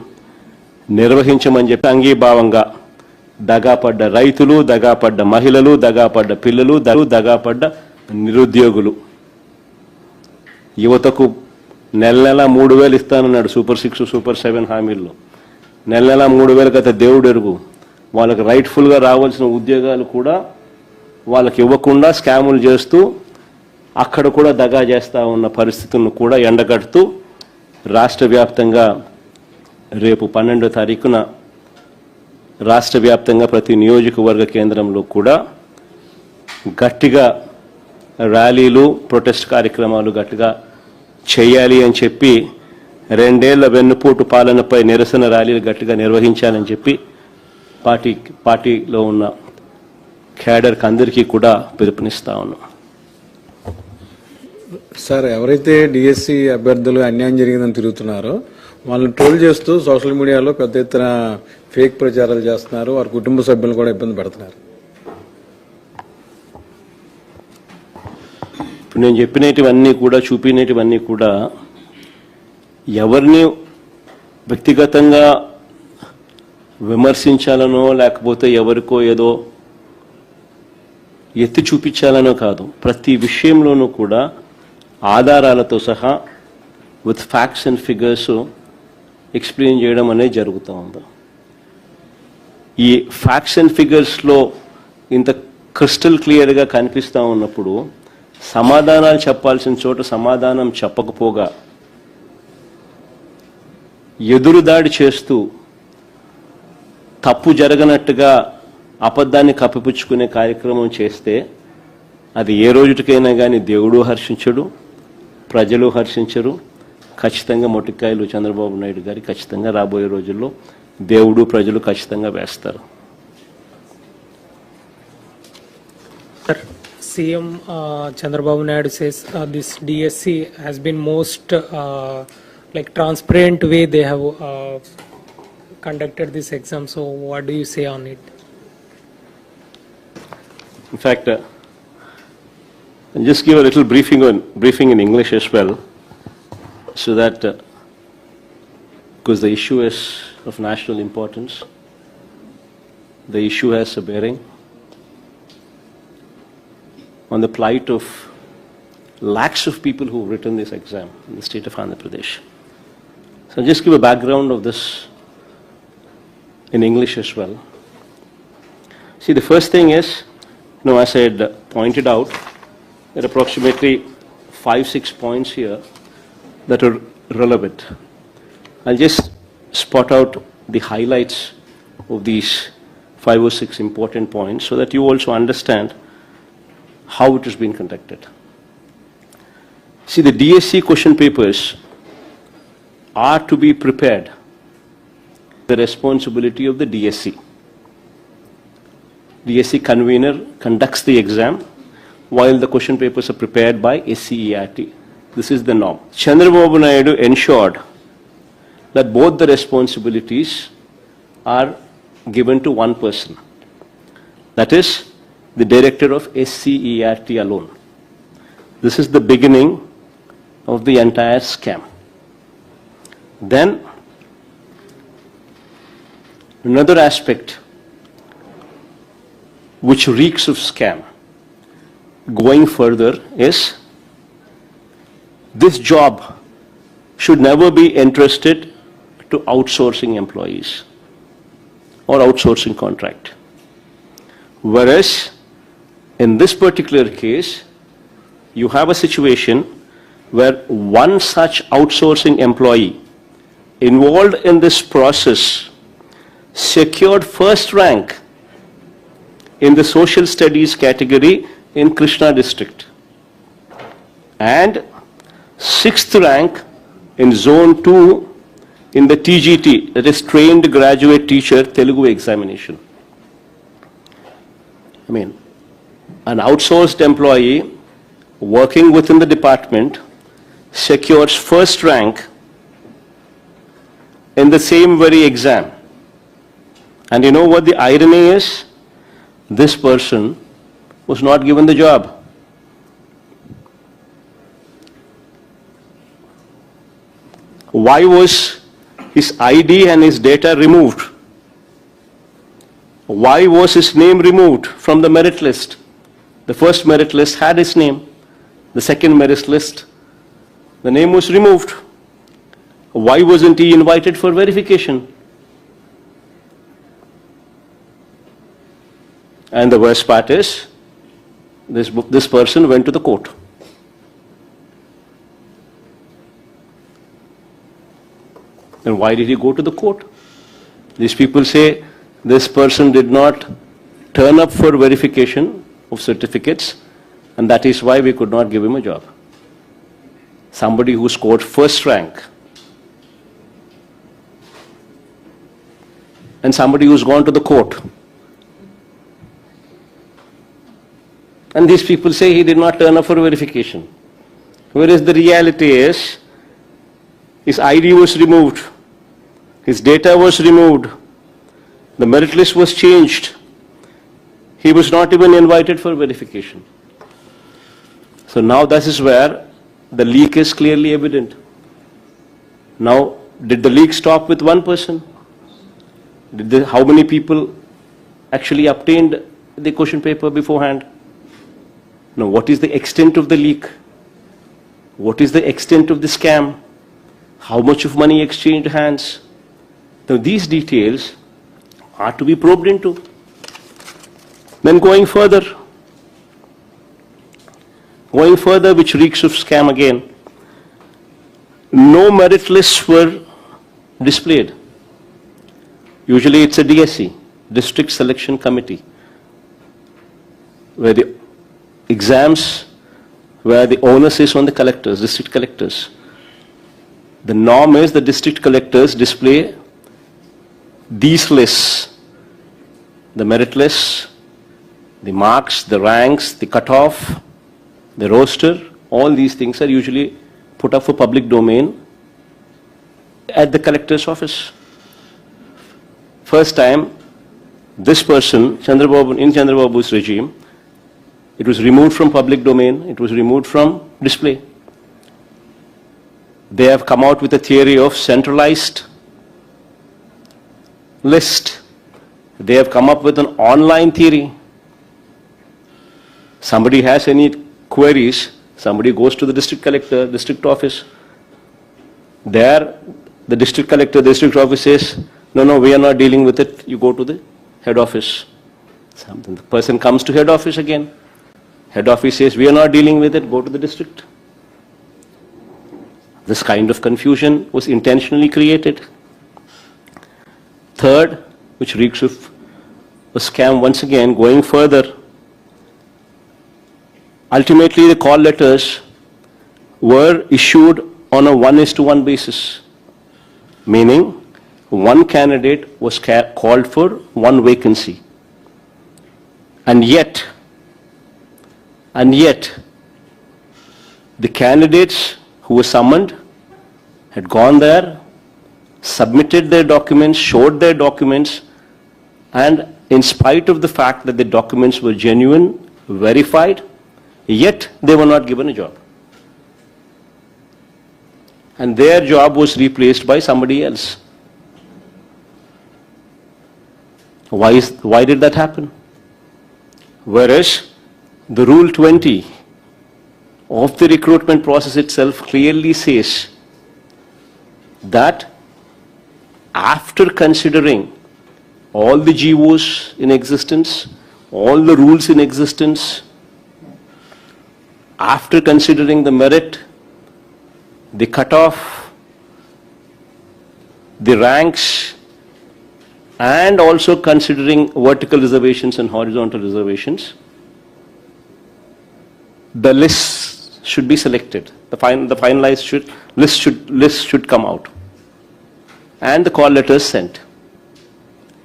Speaker 1: నిర్వహించమని చెప్పి అంగీభావంగా దగాపడ్డ రైతులు, దగాపడ్డ మహిళలు, దగాపడ్డ పిల్లలు, దగాపడ్డ నిరుద్యోగులు, యువతకు నెల 3,000 ఇస్తానన్నాడు సూపర్ 6, సూపర్ 7 హామీల్లో. నెల 3,000 గత దేవుడు ఎరుగు. వాళ్ళకి రైట్ఫుల్గా రావాల్సిన ఉద్యోగాలు కూడా వాళ్ళకి ఇవ్వకుండా స్కాములు చేస్తూ అక్కడ కూడా దగా చేస్తూ ఉన్న పరిస్థితులను కూడా ఎండగడుతూ రాష్ట్ర వ్యాప్తంగా రేపు 12వ తారీఖున రాష్ట్ర వ్యాప్తంగా ప్రతి నియోజకవర్గ కేంద్రంలో కూడా గట్టిగా ర్యాలీలు, ప్రొటెస్ట్ కార్యక్రమాలు గట్టిగా చేయాలి అని చెప్పి 2 ఏళ్ల వెన్నుపోటు పాలనపై నిరసన ర్యాలీలు గట్టిగా నిర్వహించాలని చెప్పి పార్టీలో ఉన్న క్యాడర్కి అందరికీ కూడా పిలుపునిస్తా ఉన్నాం.
Speaker 4: సార్, ఎవరైతే డిఎస్సి అభ్యర్థులు అన్యాయం జరిగిందని తిరుగుతున్నారో వాళ్ళని ట్రోల్ చేస్తూ సోషల్ మీడియాలో పెద్ద ఎత్తున ఫేక్ ప్రచారాలు చేస్తున్నారు. వారి కుటుంబ సభ్యులు కూడా ఇబ్బంది పడుతున్నారు.
Speaker 1: ఇప్పుడు నేను చెప్పినటివన్నీ కూడా, చూపినటివన్నీ కూడా ఎవరిని వ్యక్తిగతంగా విమర్శించాలనో లేకపోతే ఎవరికో ఏదో ఎత్తి చూపించాలనో కాదు. ప్రతి విషయంలోనూ కూడా ఆధారాలతో సహా with facts and figures explain చేయడం అనేది జరుగుతూ ఉంది. ఈ ఫ్యాక్ట్స్ అండ్ ఫిగర్స్లో ఇంత క్రిస్టల్ క్లియర్గా కనిపిస్తూ ఉన్నప్పుడు సమాధానాలు చెప్పాల్సిన చోట సమాధానం చెప్పకపోగా ఎదురుదాడి చేస్తూ తప్పు జరగనట్టుగా అబద్ధాన్ని కప్పిపుచ్చుకునే కార్యక్రమం చేస్తే అది ఏ రోజుకైనా కానీ దేవుడు హర్షించడు, ప్రజలు హర్షించరు. ఖచ్చితంగా మొట్టికాయలు చంద్రబాబు నాయుడు గారి ఖచ్చితంగా రాబోయే రోజుల్లో దేవుడు ప్రజలు ఖచ్చితంగా వేస్తారు.
Speaker 5: CM Chandrababu Naidu says this DSC has been most like transparent way they have conducted this exam. So what do you say on it?
Speaker 1: In fact, I'll just give a little briefing in English as well, so that because the issue is of national importance, the issue has a bearing on the plight of lakhs of people who have written this exam in the state of Andhra Pradesh. So I'll just give a background of this in English as well. See, the first thing is, as I had pointed out, there are approximately 5-6 points here that are relevant. I'll just spot out the highlights of these 5 or 6 important points so that you also understand how it has been conducted. See, the DSC question papers are to be prepared. The responsibility of the DSC. DSC convener conducts the exam while the question papers are prepared by SCERT. This is the norm. Chandrababu Naidu ensured that both the responsibilities are given to one person. That is the director of SCERT alone. This is the beginning of the entire scam. Then another aspect which reeks of scam going further is this job should never be entrusted to outsourcing employees or outsourcing contract. Whereas in this particular case, you have a situation where one such outsourcing employee involved in this process secured first rank in the social studies category in Krishna district and 6th rank in zone 2 in the TGT, that is trained graduate teacher Telugu examination. I mean, an outsourced employee working within the department secures first rank in the same very exam. And you know what the irony is? This person was not given the job. Why was his ID and his data removed? Why was his name removed from the merit list? The first merit list had his name. The second merit list, the name was removed. Why wasn't he invited for verification? And the worst part is, this person went to the court. And why did he go to the court? These people say this person did not turn up for verification of certificates, and that is why we could not give him a job. Somebody who scored first rank and somebody who's gone to the court. And these people say he did not turn up for verification. Whereas the reality is, his ID was removed, his data was removed, the merit list was changed. He was not even invited for verification. So now this is where the leak is clearly evident. Now, did the leak stop with one person? How many people actually obtained the question paper beforehand? Now, what is the extent of the leak? What is the extent of the scam? How much of money exchanged hands? Now, these details are to be probed into. Then going further, which reeks of scam again, no merit lists were displayed. Usually it's a DSC, District Selection Committee, where the exams, where the onus is on the collectors, district collectors. The norm is the district collectors display these lists, the merit lists, the marks, the ranks, the cutoff, the roster, all these things are usually put up for public domain at the collector's office. First time, this person, in Chandrababu's regime, it was removed from public domain, it was removed from display. They have come out with a theory of centralized list. They have come up with an online theory. Somebody has any queries, somebody goes to the district collector, district office. There, the district collector, the district office says, no, we are not dealing with it. You go to the head office. The person comes to head office again. Head office says, we are not dealing with it. Go to the district. This kind of confusion was intentionally created. Third, which reeks of a scam once again, going further. Ultimately, the call letters were issued on a 1:1 basis, meaning one candidate was called for one vacancy. And yet, the candidates who were summoned had gone there, submitted their documents, showed their documents, and in spite of the fact that the documents were genuine, verified, yet they were not given a job. And their job was replaced by somebody else. Why did that happen? Whereas the Rule 20 of the recruitment process itself clearly says that after considering all the GOs in existence, all the rules in existence, after considering the merit, the cutoff, the ranks, and also considering vertical reservations and horizontal reservations, the lists should be selected. The finalized list should come out. And the call letters sent.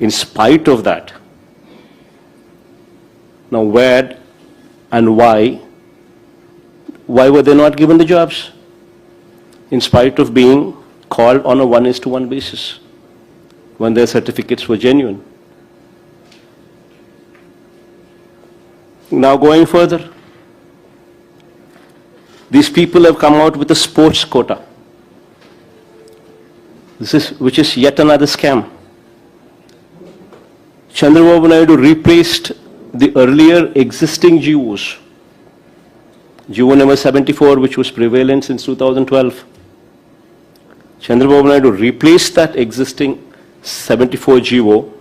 Speaker 1: In spite of that, now where and why were they not given the jobs? In spite of being called on a 1:1 basis, when their certificates were genuine. Now going further, these people have come out with a sports quota. Which is yet another scam. Chandrababu Naidu replaced the earlier existing GOs. GO number 74, which was prevalent since 2012. Chandrababu Naidu replaced that existing 74 GO,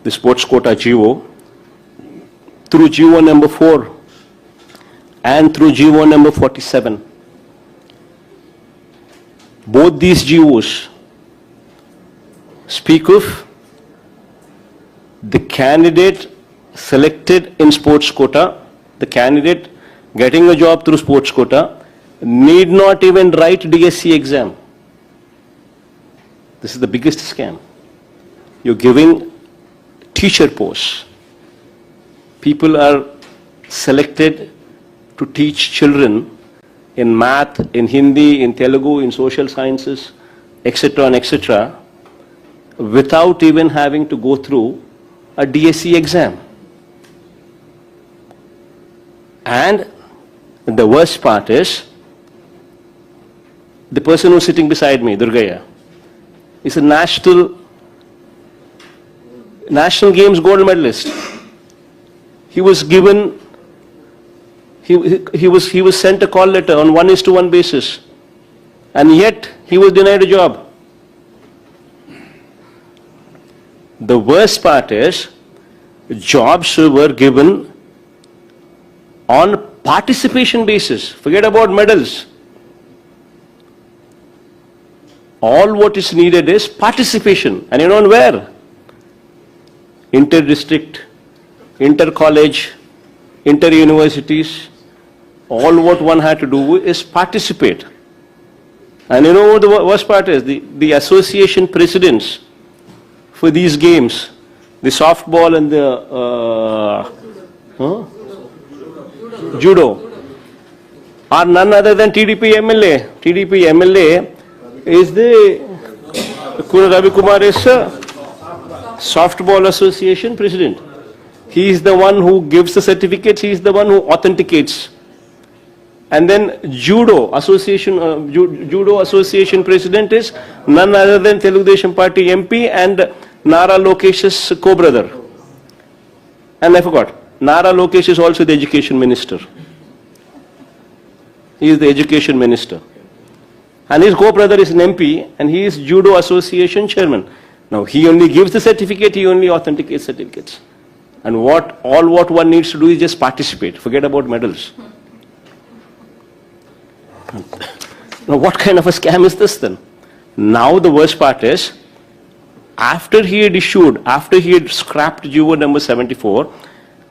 Speaker 1: the sports quota GO, through GO number 4 and through GO number 47. Both these GOs speak of the candidate selected in sports quota, the candidate getting a job through sports quota, need not even write DSC exam. This is the biggest scam. You're giving teacher posts. People are selected to teach children in math, in Hindi, in Telugu, in social sciences, etc. and etc., without even having to go through a DSC exam. And the worst part is, the person who's sitting beside me, Durgaya, is a national games gold medalist. He was given, he was sent a call letter on 1:1 basis, and yet he was denied a job. The worst part is, jobs were given on participation basis. Forget about medals. All what is needed is participation. And you know where? Inter-district, inter-college, inter-universities. All what one had to do is participate. And you know what the worst part is? The association presidents for these games, the softball and the judo, are none other than TDP MLA. TDP MLA is the Ravi Kumar is softball association president. He is the one who gives the certificates. He is the one who authenticates. And then judo association president is none other than Telugudesam Party MP and Nara Lokesh's co-brother. And I forgot, Nara Lokesh is also the education minister. He is the education minister. And his co-brother is an MP and he is judo association chairman. Now he only gives the certificate, he only authenticates certificates. And what one needs to do is just participate. Forget about medals. Now what kind of a scam is this then? Now the worst part is, after he had scrapped GO number 74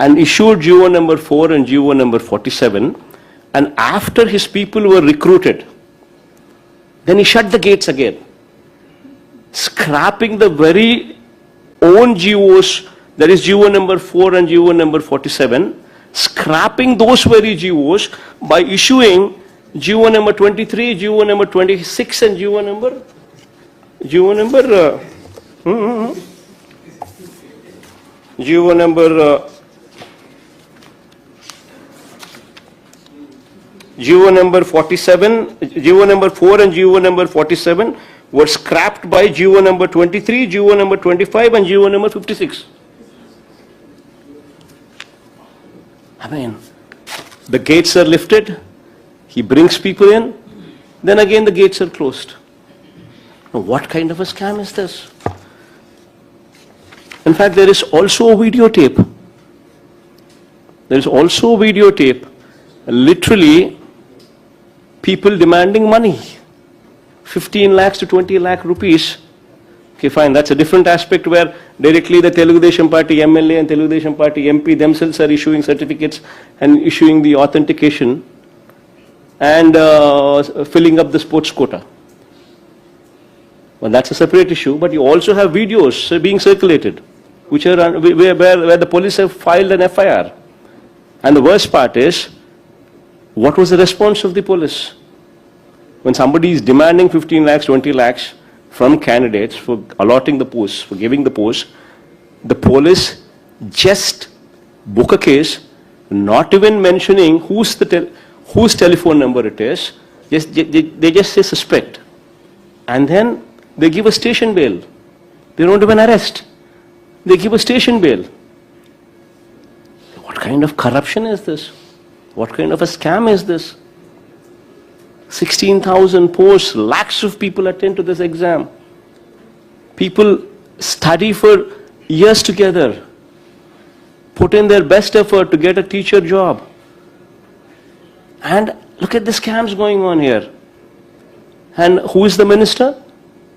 Speaker 1: and issued GO number 4 and GO number 47, and after his people were recruited, then he shut the gates again, scrapping the very own GOs, that is GO number 4 and GO number 47, scrapping those very GOs by issuing GO number 23, GO number 26 and GO number GO number 47, GO number 4 and GO number 47 were scrapped by GO number 23, GO number 25 and GO number 56. I mean, the gates are lifted, he brings people in, then again the gates are closed. Now what kind of a scam is this? In fact, there is also a videotape. There is also a videotape, literally people demanding money, 15 lakhs to 20 lakh rupees. Okay, fine, that's a different aspect where directly the Telugudesam Party MLA and Telugudesam Party MP themselves are issuing certificates and issuing the authentication and filling up the sports quota. Well, that's a separate issue, but you also have videos being circulated, which are where the police have filed an FIR. And the worst part is, what was the response of the police? When somebody is demanding 15 lakhs, 20 lakhs from candidates for allotting the posts, for giving the posts, the police just book a case, not even mentioning whose telephone number it is, they just say suspect. And then they give a station bail. They don't even arrest. They give a station bail. What kind of corruption is this? What kind of a scam is this? 16,000 posts, lakhs of people attend to this exam. People study for years together, put in their best effort to get a teacher job. And look at the scams going on here. And who is the minister?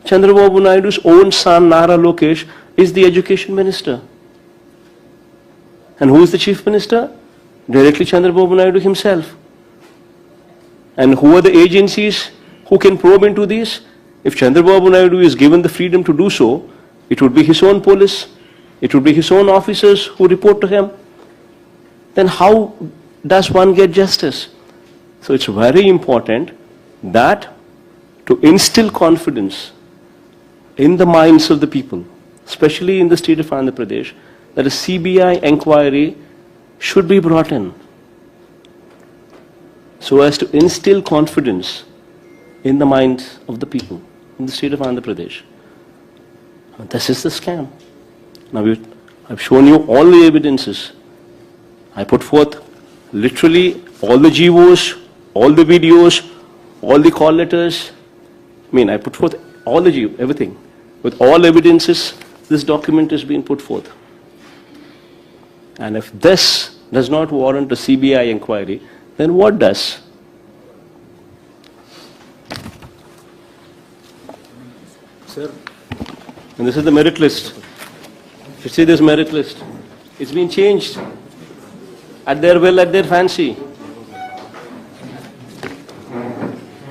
Speaker 1: Chandrababu Naidu's own son, Nara Lokesh, is the education minister. And who is the chief minister? Directly Chandrababu Naidu himself. And who are the agencies who can probe into this? If Chandrababu Naidu is given the freedom to do so, it would be his own police, it would be his own officers who report to him. Then how does one get justice? So it's very important that to instill confidence in the minds of the people, especially in the state of Andhra Pradesh, that a CBI inquiry should be brought in so as to instill confidence in the minds of the people in the state of Andhra Pradesh. This is the scam. Now I've shown you all the evidences. I put forth literally all the GOs, all the videos, all the call letters. I put forth all the everything with all evidences this document is being put forth. And if this does not warrant a CBI inquiry, then what does?
Speaker 4: Sir,
Speaker 1: And this is the merit list. If you see this merit list, it's been changed at their will, at their fancy.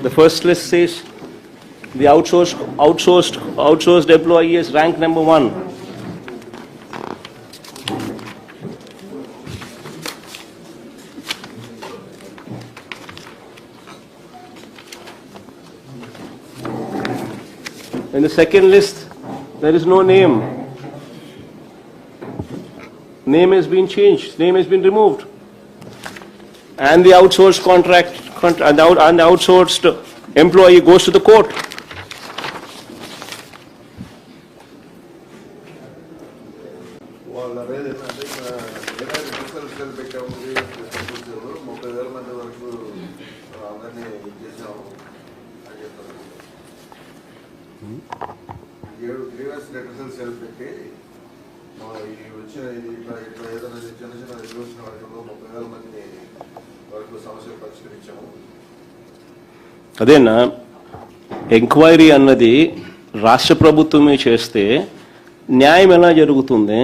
Speaker 1: The first list says the outsourced employee is rank number 1. In the second list, there is no name. Name has been changed. Name has been removed. And the outsourced and the outsourced employee goes to the court.
Speaker 6: వాళ్ళ అనేది ఏంటంటే ఏదైనా result పెట్టాము 30,000 మంది వరకు అందరినీ చేసాము అని చెప్తారు. 7 గ్రీవెన్స్ లెటర్స్ సెల్ పెట్టి ఈ వచ్చిన ఇట్లా ఏదైనా చిన్న చిన్న రిజల్యూషన్ వర్గంలో 30,000 మంది వరకు సమస్యలు పరిష్కరించాము.
Speaker 1: అదేనా ఎంక్వైరీ అన్నది రాష్ట్ర ప్రభుత్వమే చేస్తే న్యాయం ఎలా జరుగుతుంది?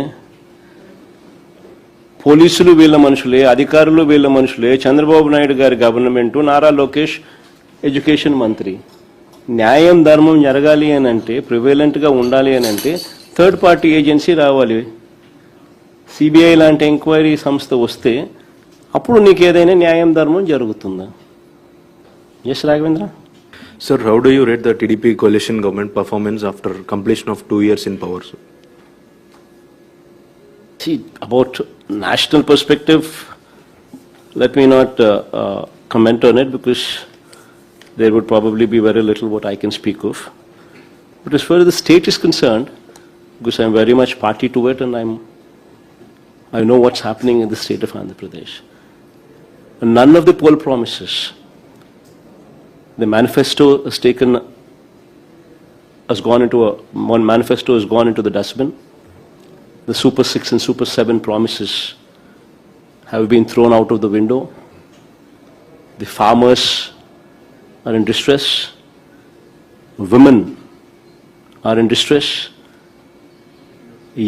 Speaker 1: పోలీసులు వీళ్ళ మనుషులే, అధికారులు వీళ్ళ మనుషులే, చంద్రబాబు నాయుడు గారి గవర్నమెంటు, నారా లోకేష్ ఎడ్యుకేషన్ మంత్రి. న్యాయం ధర్మం జరగాలి అని అంటే, ప్రివేలెంట్గా ఉండాలి అని అంటే థర్డ్ పార్టీ ఏజెన్సీ రావాలి. సిబిఐ లాంటి ఎంక్వైరీ సంస్థ వస్తే అప్పుడు నీకు ఏదైనా న్యాయం ధర్మం జరుగుతుందా? S Raghavendra.
Speaker 7: Sir, how do you rate the TDP coalition government performance after completion of 2 years in power? Sir?
Speaker 1: See, about national perspective, let me not comment on it because there would probably be very little what I can speak of. But as far as the state is concerned, because I'm very much party to it and I know what's happening in the state of Andhra Pradesh. None of the poll promises, the manifesto one manifesto has gone into the dustbin. The Super 6 and Super 7 promises have been thrown out of the window. The farmers are in distress. Women are in distress.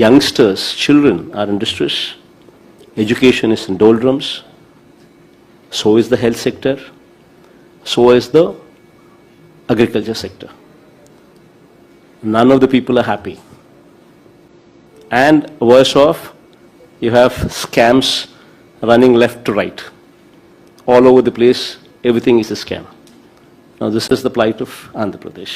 Speaker 1: Youngsters, children are in distress. Education is in doldrums. So is the health sector. So is the agriculture sector. None of the people are happy. And worse off, you have scams running left to right. All over the place, everything is a scam. Now this is the plight of Andhra Pradesh.